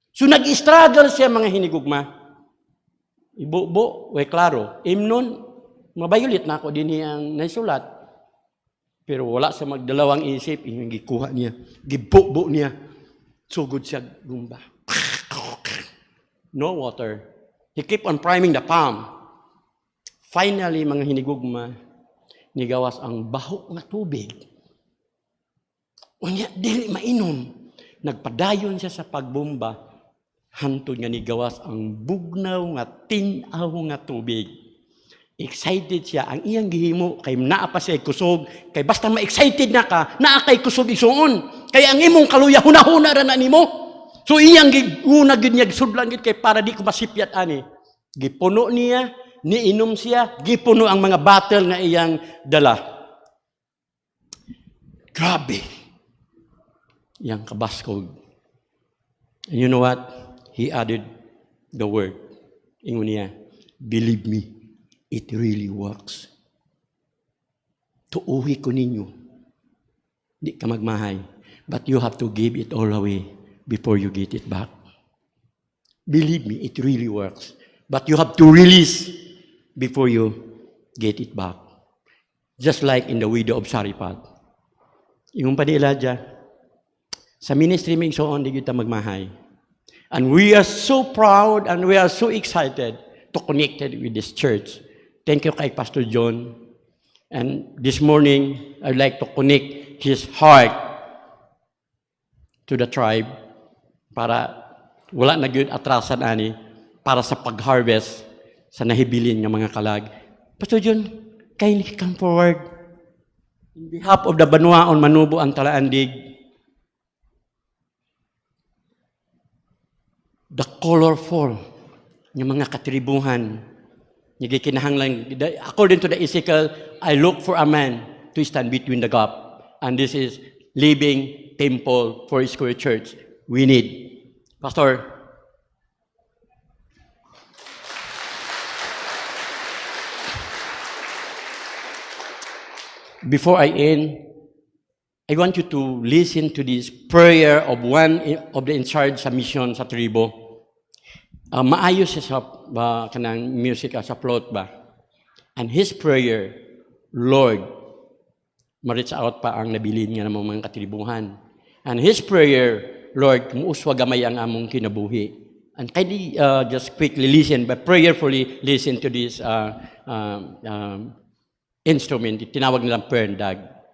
So nag-struggle siya mga hinigugma. Ibubo, klaro. Imnon, mabayulit na ako din ang naisulat. Pero wala sa magdalawang isip, yung gikuha niya, gibubo niya, sugod siya gumba. No water. He keep on priming the palm. Finally, mga hinigugma, nigawas ang baho nga tubig. Unya, dili mainom. Nagpadayon siya sa pagbomba. Hantod nga nigawas ang bugnaw nga tinaw nga tubig. Excited siya. Ang iyang gihimo, kay naa pa siya kusog, kay basta ma-excited na ka, naa kay kusog isuon. Kaya ang imong kaluya, hunahuna ra na nimo. So iyang una gid niya sudlan gid kay para di ko masipyat ani. Gipuno niya, niinom siya, gipuno ang mga bottle nga iyang dala. Grabe. Iyang kabaskog. And you know what? He added the word. Ingon niya, believe me. It really works. Tuuhi ko ninyo. Di ka magmahay. But you have to give it all away before you get it back. Believe me, it really works. But you have to release before you get it back. Just like in the widow of Sariphat. Yung pa ni Elijah, sa ministry may so on, di kita magmahay. And we are so proud and we are so excited to connect with this church. Thank you kay Pastor John. And this morning, I'd like to connect his heart to the tribe para wala na gyud atrasan ani para sa pag-harvest sa nahibilin ng mga kalag. Pastor John, kindly come forward. In behalf of the Banuaon, Manubo, and Talaandig, the colorful ng mga katribuhan, according to the Ezekiel, I look for a man to stand between the gap. And this is Living Temple for Square Church. We need. Pastor. Before I end, I want you to listen to this prayer of one of the in charge sa mission sa tribo. Maayos siya sa kanang music sa float ba. And his prayer, Lord, ma-reach out pa ang nabilin nga ng mga katribuhan. And his prayer, Lord, muuswa gamay ang among kinabuhi. And kindly just quickly listen, but prayerfully listen to this instrument. Tinawag nilang perndag.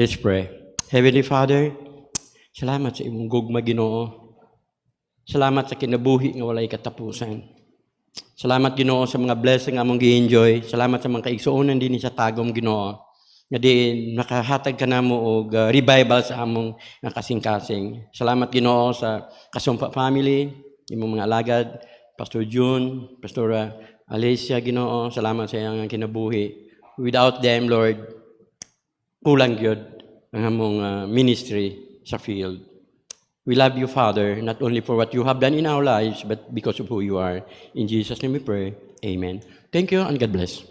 Let's pray. Heavenly Father, salamat sa imong gugma, Ginoo. Salamat sa kinabuhi nga walay katapusan. Salamat, Ginoo, sa mga blessing nga among gi-enjoy. Salamat sa mga kaigsuonan din sa tagom, Ginoo. Nga di nakahatag ka namo og revival sa among nga kasing-kasing. Salamat, Ginoo, sa Kasumpa family, imong mga alagad, Pastor June, Pastora Alicia, Ginoo. Salamat sa iyang kinabuhi. Without them, Lord, kulang gyud ang among ministry sa field. We love you, Father, not only for what you have done in our lives, but because of who you are. In Jesus' name we pray. Amen. Thank you and God bless.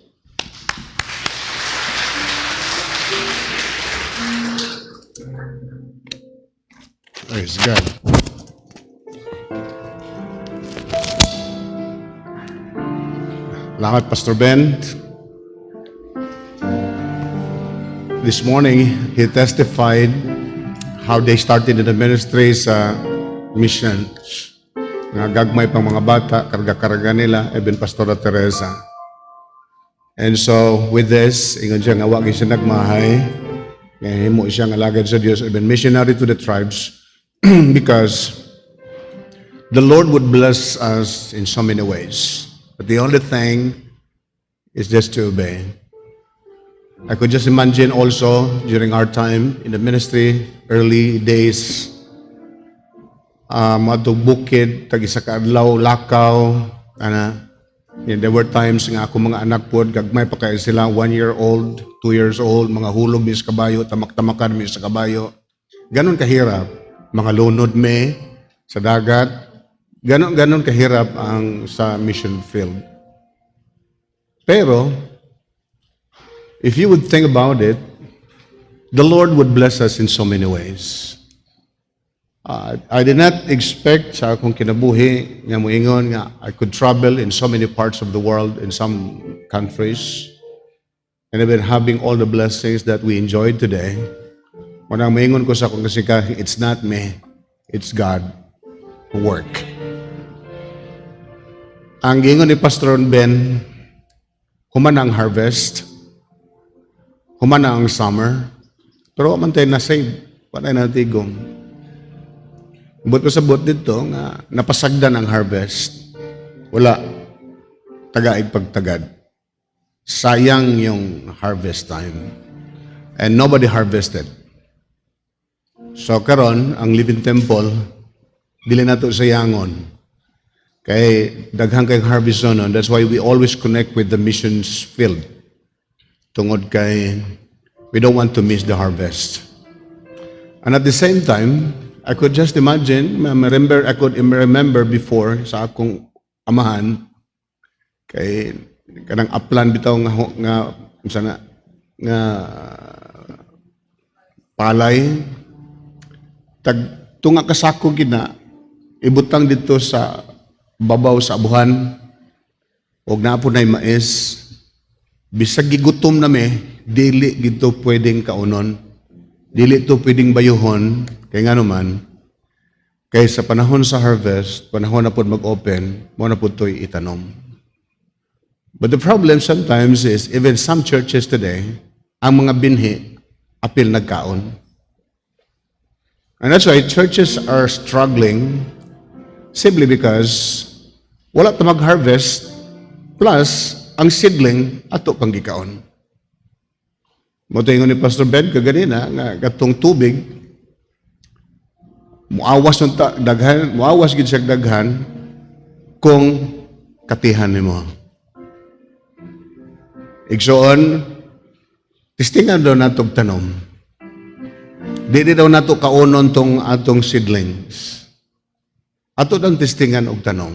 Praise God. Salamat, Pastor Ben. This morning, he testified how they started in the ministry sa mission. Nga gagmay pang mga bata, karga-karga nila, even Pastora Teresa. And so, with this, ingon siya nga wagi siya nagmahay, nga himo siya nga alagad sa Dios, even missionary to the tribes, because the Lord would bless us in so many ways. But the only thing is just to obey. I could just imagine also during our time in the ministry, early days, matong bukid, tag-isa ka adlaw, lakaw, there were times nga ako mga anak po, gagmay pa kayo sila, 1 year old, 2 years old, mga hulog mi sa kabayo, tamak-tamakan mi sa kabayo. Ganon kahirap, mga lunod me sa dagat, ganon kahirap ang sa mission field. Pero, if you would think about it, the Lord would bless us in so many ways. I did not expect sa akong kinabuhi nga moingon nga I could travel in so many parts of the world, in some countries, and even having all the blessings that we enjoyed today. Manang moingon ko sa akong kasikahi, it's not me, it's God who work. Ang gingon ni Pastor Ben, humana ang harvest, humana ang summer, pero man tayo na-save, patay na tigong. But ko sabot dito nga napasagdan ang harvest. Wala tagaig pagtagad. Sayang yung harvest time. And nobody harvested. So karon ang Living Temple dili nato sayangon. Kay daghang kay harvest nonon. That's why we always connect with the missions field. Tungod kay we don't want to miss the harvest. And at the same time, I could just imagine, I could remember before sa akong amahan, kay kanang aplan bitaw nga sana nga palay tag tunga kasako gina ibutang dito sa babaw sa abuhan og naa po nay mais bisag gigutom na me dili gito pwedeng kaunon, dili to pwedeng bayuhon. Kaya nga naman, kaya sa panahon sa harvest, panahon na po mag-open, mo na po ito'y itanom. But the problem sometimes is, even some churches today, ang mga binhi, apil nagkaon. And that's why churches are struggling simply because wala ta mag-harvest, plus ang seedling ato pang gikaon. Motingon ni Pastor Ben kaganina, nga gatong tubig, muawas ng daghan, muawas gid siya daghan kung katihan nimo. Igsoon, testingan daw natog tanom. Dili daw nato kaunon tong atong seedlings. Ato daw testingan og tanom.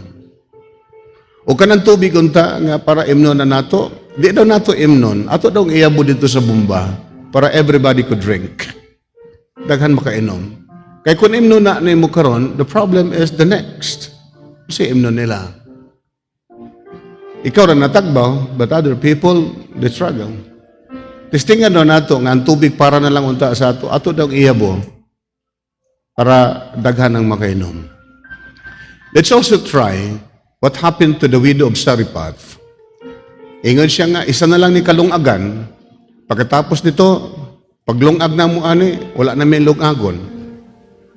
O kanang tubig unta nga para imnon na nato, di daw nato imnon, ato daw iyabo dito sa bumba para everybody could drink. Daghan makainom. Kaya kung imno na mo karon, the problem is the next. Kasi imno nila. Ikaw rin natagbaw, but other people, they struggle. Testingan daw nato nga ang tubig para na lang unta sa ato, ato daw iyabo para daghan ang makainom. Let's also try what happened to the widow of Sareptath. Ingon siya nga, isa na lang ni kalungagan, pagkatapos nito, Pag lungag na mo ani, wala na may lungagon.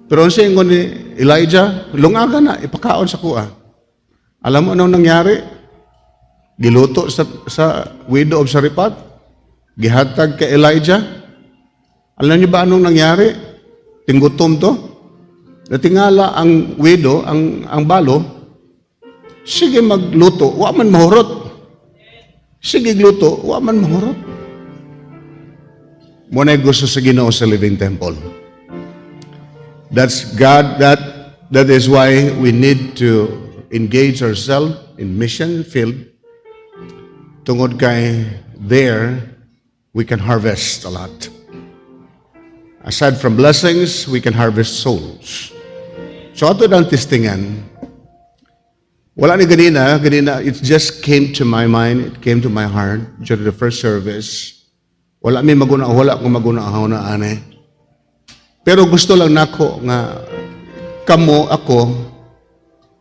Pero ang siya ni Elijah, lungaga na, ipakaon sa kuha. Alam mo anong nangyari? Giluto sa widow of Sarephat, gihatag kay Elijah. Alam niyo ba anong nangyari? Tinggutom to. Natingala ang widow, ang balo, sige magluto, wa man mahurot. Sige gluto, wa man mahurot. Muna gusto sa Ginoo sa living temple. That's God, that is why we need to engage ourselves in mission field. Tungod kay there, we can harvest a lot. Aside from blessings, we can harvest souls. So ato ang testingan, wala ni ganina, it just came to my mind, it came to my heart during the first service. Wala mi maguna, wala ko maguna na ane. Pero gusto lang nako nga kamo ako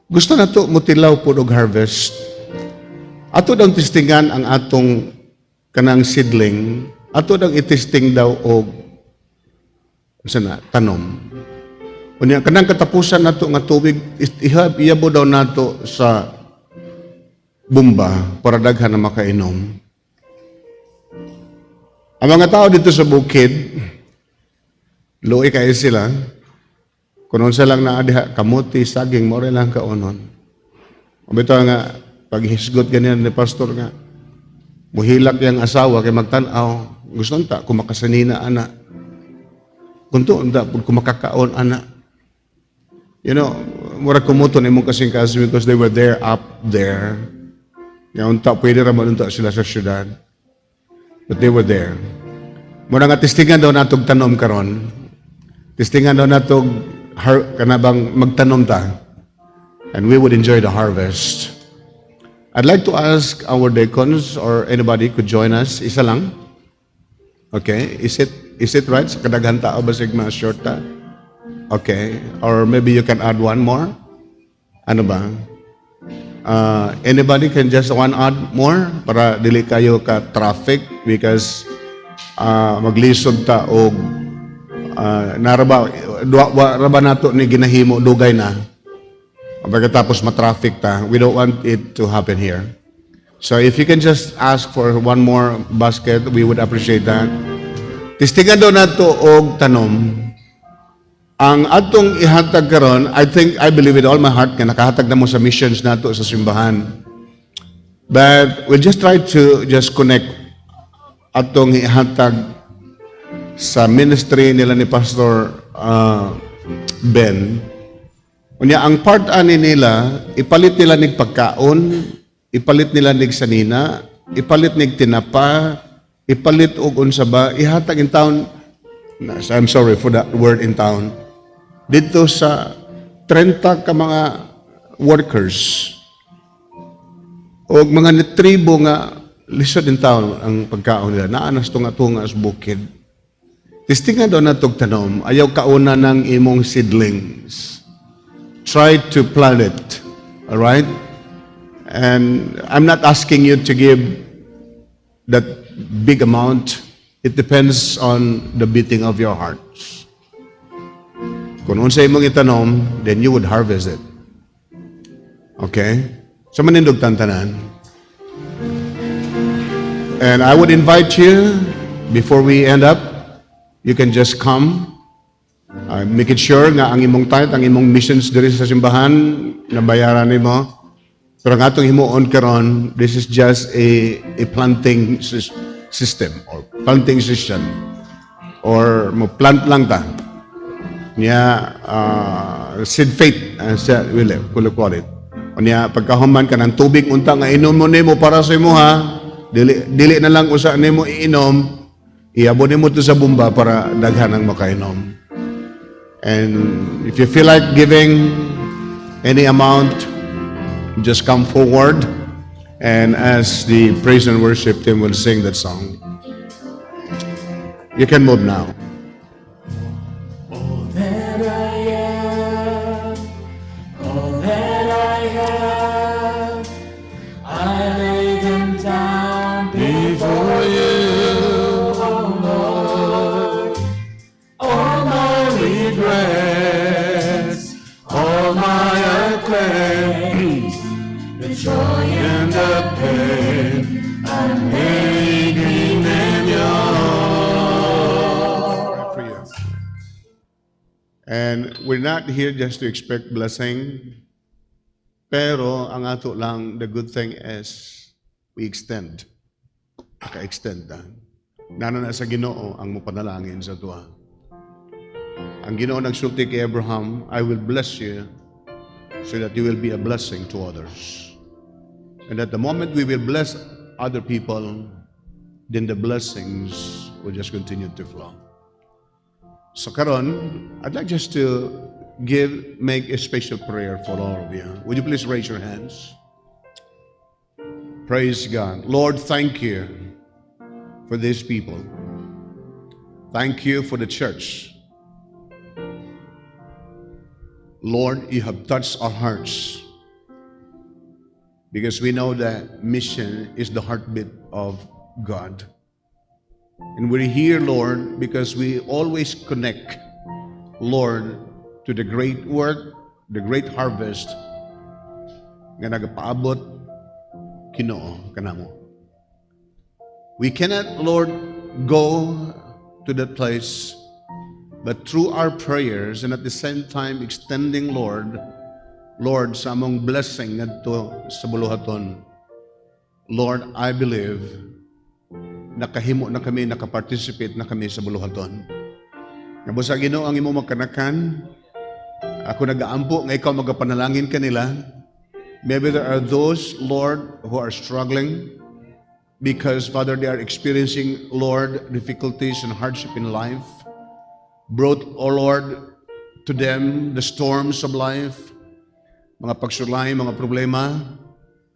gusto na to mutilaw po og harvest. Ato daw testingan ang atong kanang seedling, ato daw itesting daw og sana tanom. Unya kanang katapusan nato nga tubig ihabo daw nato sa bumba para daghan na makainom. Ang mga tao dito sa bukid, luoy kayo sila. Kunon sila lang na adiha, kamuti, saging, more lang kaonon. Bito nga, paghisgot ganyan ni pastor nga, muhilak yung asawa kay magtanaw, gusto nta, kumakasanina anak. Kunto, nta, kumakakaon anak. You know, mura kumuto ni mong kasing kasi because they were there, up there. Nga unta, pwede raman unta sila sa syudad. But they were there. Muna nga testingan daw natog tanom karon. Testingan daw natog kanabang magtanom ta. And we would enjoy the harvest. I'd like to ask our deacons or anybody could join us. Isa lang. Okay. Is it right? Sa kadaghan tao ba sigma short ta? Okay. Or maybe you can add one more. Ano ba? Anybody can just add more para dili kayo ka traffic because maglisod ta og naraba nato ni ginahimo dugay na pagkatapos ma-traffic ta. We don't want it to happen here. So if you can just ask for one more basket, we would appreciate that. Tistingan daw nato og tanom. Ang atong ihatag karon, I believe with all my heart nga nakahatag na mo sa missions nato sa simbahan. But we'll just try to just connect atong ihatag sa ministry nila ni Pastor Ben. Unya ang part ani nila, ipalit nila nig pagkaon, ipalit nila nig sanina, ipalit nig tinapa, ipalit og unsa ba, ihatag in town. I'm sorry for that word in town. Dito sa 30 ka mga workers o mga tribo nga lisod in town ang pagkaon nila. Naanas tunga-tunga sa bukid. Tistingan daw na tanom, ayaw kauna ng imong seedlings. Try to plant it. Alright? And I'm not asking you to give that big amount. It depends on the beating of your hearts. Kung unsay imong itanom, then you would harvest it. Okay? So manindog tantanan. And I would invite you, before we end up, you can just come. Make it sure nga ang imong tithe, ang imong missions diri sa simbahan, nabayaran nimo. Pero ang atong himuon karon, this is just a planting system or planting system. Or mo plant lang ta. Niya seed faith sa wala call it. Niya pagkahuman ka ng tubig unta nga inom mo nimo para sa imo ha. Dili na lang usa nimo iinom, iabot nimo to sa bumba para daghan ang makainom. And if you feel like giving any amount, just come forward, and as the praise and worship team will sing that song, you can move now. Before you, oh Lord. rest all my acclaims, the joy and the pain, I'm making them yours. And we're not here just to expect blessing, pero ang ato lang, the good thing is we extend. Ka-extend na. Nana na sa Ginoo ang mupanalangin sa tuwa. Ang Ginoo nagsulti kay Abraham, I will bless you so that you will be a blessing to others. And at the moment we will bless other people, then the blessings will just continue to flow. So karon, I'd like just to make a special prayer for all of you. Would you please raise your hands? Praise God. Lord, thank you for these people. Thank you for the church. Lord, you have touched our hearts because we know that mission is the heartbeat of God. And we're here, Lord, because we always connect, Lord, to the great work, the great harvest nga nagapaabot Ginoo kanamo. We cannot, Lord, go to that place, but through our prayers and at the same time extending, Lord, sa among blessing ngadto sa buluhaton. Lord, I believe nakahimo na kami, nakaparticipate na kami sa buluhaton. Nga sa Ginoo ang imo magkanakan, ako nagaampo nga ikaw magapanalangin kanila. Maybe there are those, Lord, who are struggling because, Father, they are experiencing, Lord, difficulties and hardship in life. Brought, oh Lord, to them the storms of life, mga pagsulay, mga problema,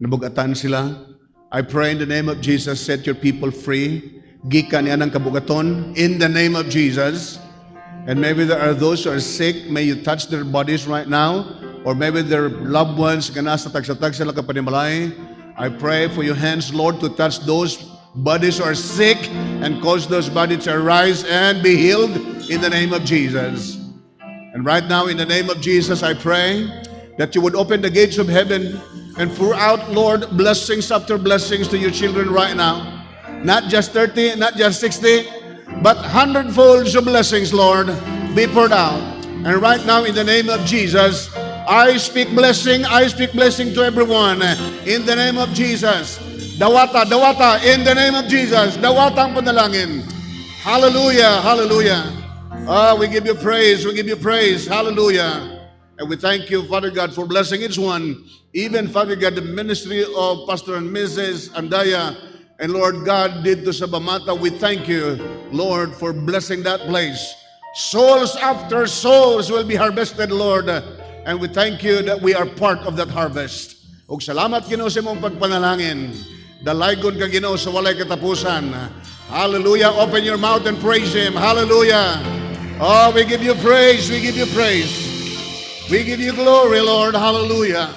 nabugatan sila. I pray in the name of Jesus, set your people free. Gikan yan ang kabugaton in the name of Jesus. And maybe there are those who are sick. May you touch their bodies right now. Or maybe their loved ones, ganasa tagsatag sila kapanimalay. I pray for your hands, Lord, to touch those bodies who are sick and cause those bodies to arise and be healed in the name of Jesus. And right now, in the name of Jesus, I pray that you would open the gates of heaven and pour out, Lord, blessings after blessings to your children right now. Not just 30, not just 60, but hundredfolds of blessings, Lord, be poured out. And right now, in the name of Jesus, I speak blessing to everyone. In the name of Jesus. Dawata, in the name of Jesus. Dawata ang panalangin. Hallelujah, hallelujah. We give you praise, hallelujah. And we thank you, Father God, for blessing each one. Even, Father God, the ministry of Pastor and Mrs. Andaya, and Lord God did to Sabamata. We thank you, Lord, for blessing that place. Souls after souls will be harvested, Lord. And we thank you that we are part of that harvest. Ug salamat Ginoo sa imong pagpanalangin. Dalaygon ka Ginoo sa walay katapusan. Hallelujah. Open your mouth and praise Him. Hallelujah. Oh, we give you praise. We give you praise. We give you glory, Lord. Hallelujah.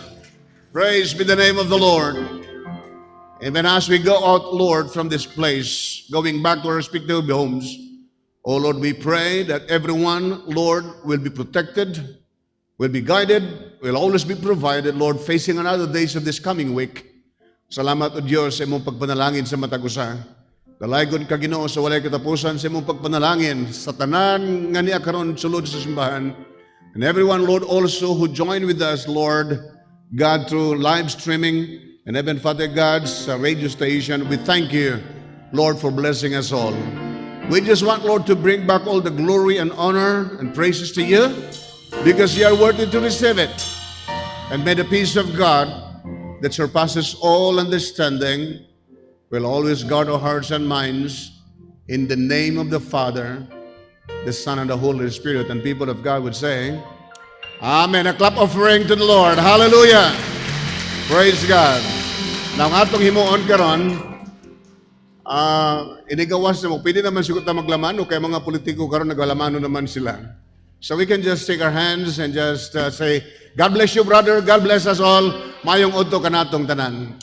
Praise be the name of the Lord. Even as we go out, Lord, from this place, going back to our respective homes, oh Lord, we pray that everyone, Lord, will be protected, will be guided, will always be provided, Lord, facing another days of this coming week. Salamat o Diyos sa imong pagpanalangin sa matagusa. Dalaygon ka Ginoo sa walay katapusan sa imong pagpanalangin sa tanan nga niya karon sulod sa simbahan. And everyone, Lord, also who join with us, Lord, God, through live streaming, and even Father God's radio station, we thank you, Lord, for blessing us all. We just want, Lord, to bring back all the glory and honor and praises to you, because you are worthy to receive it. And may the peace of God that surpasses all understanding will always guard our hearts and minds in the name of the Father, the Son, and the Holy Spirit. And people of God would say, Amen. A clap offering to the Lord. Hallelujah. Praise God. Now, atong himuon karon, inigawas na mo, pwede naman siguro ta maglaman o kaya mga politiko karon naglamano naman sila. So we can just take our hands and just say, God bless you, brother. God bless us all. Mayong udto kanatong tanan.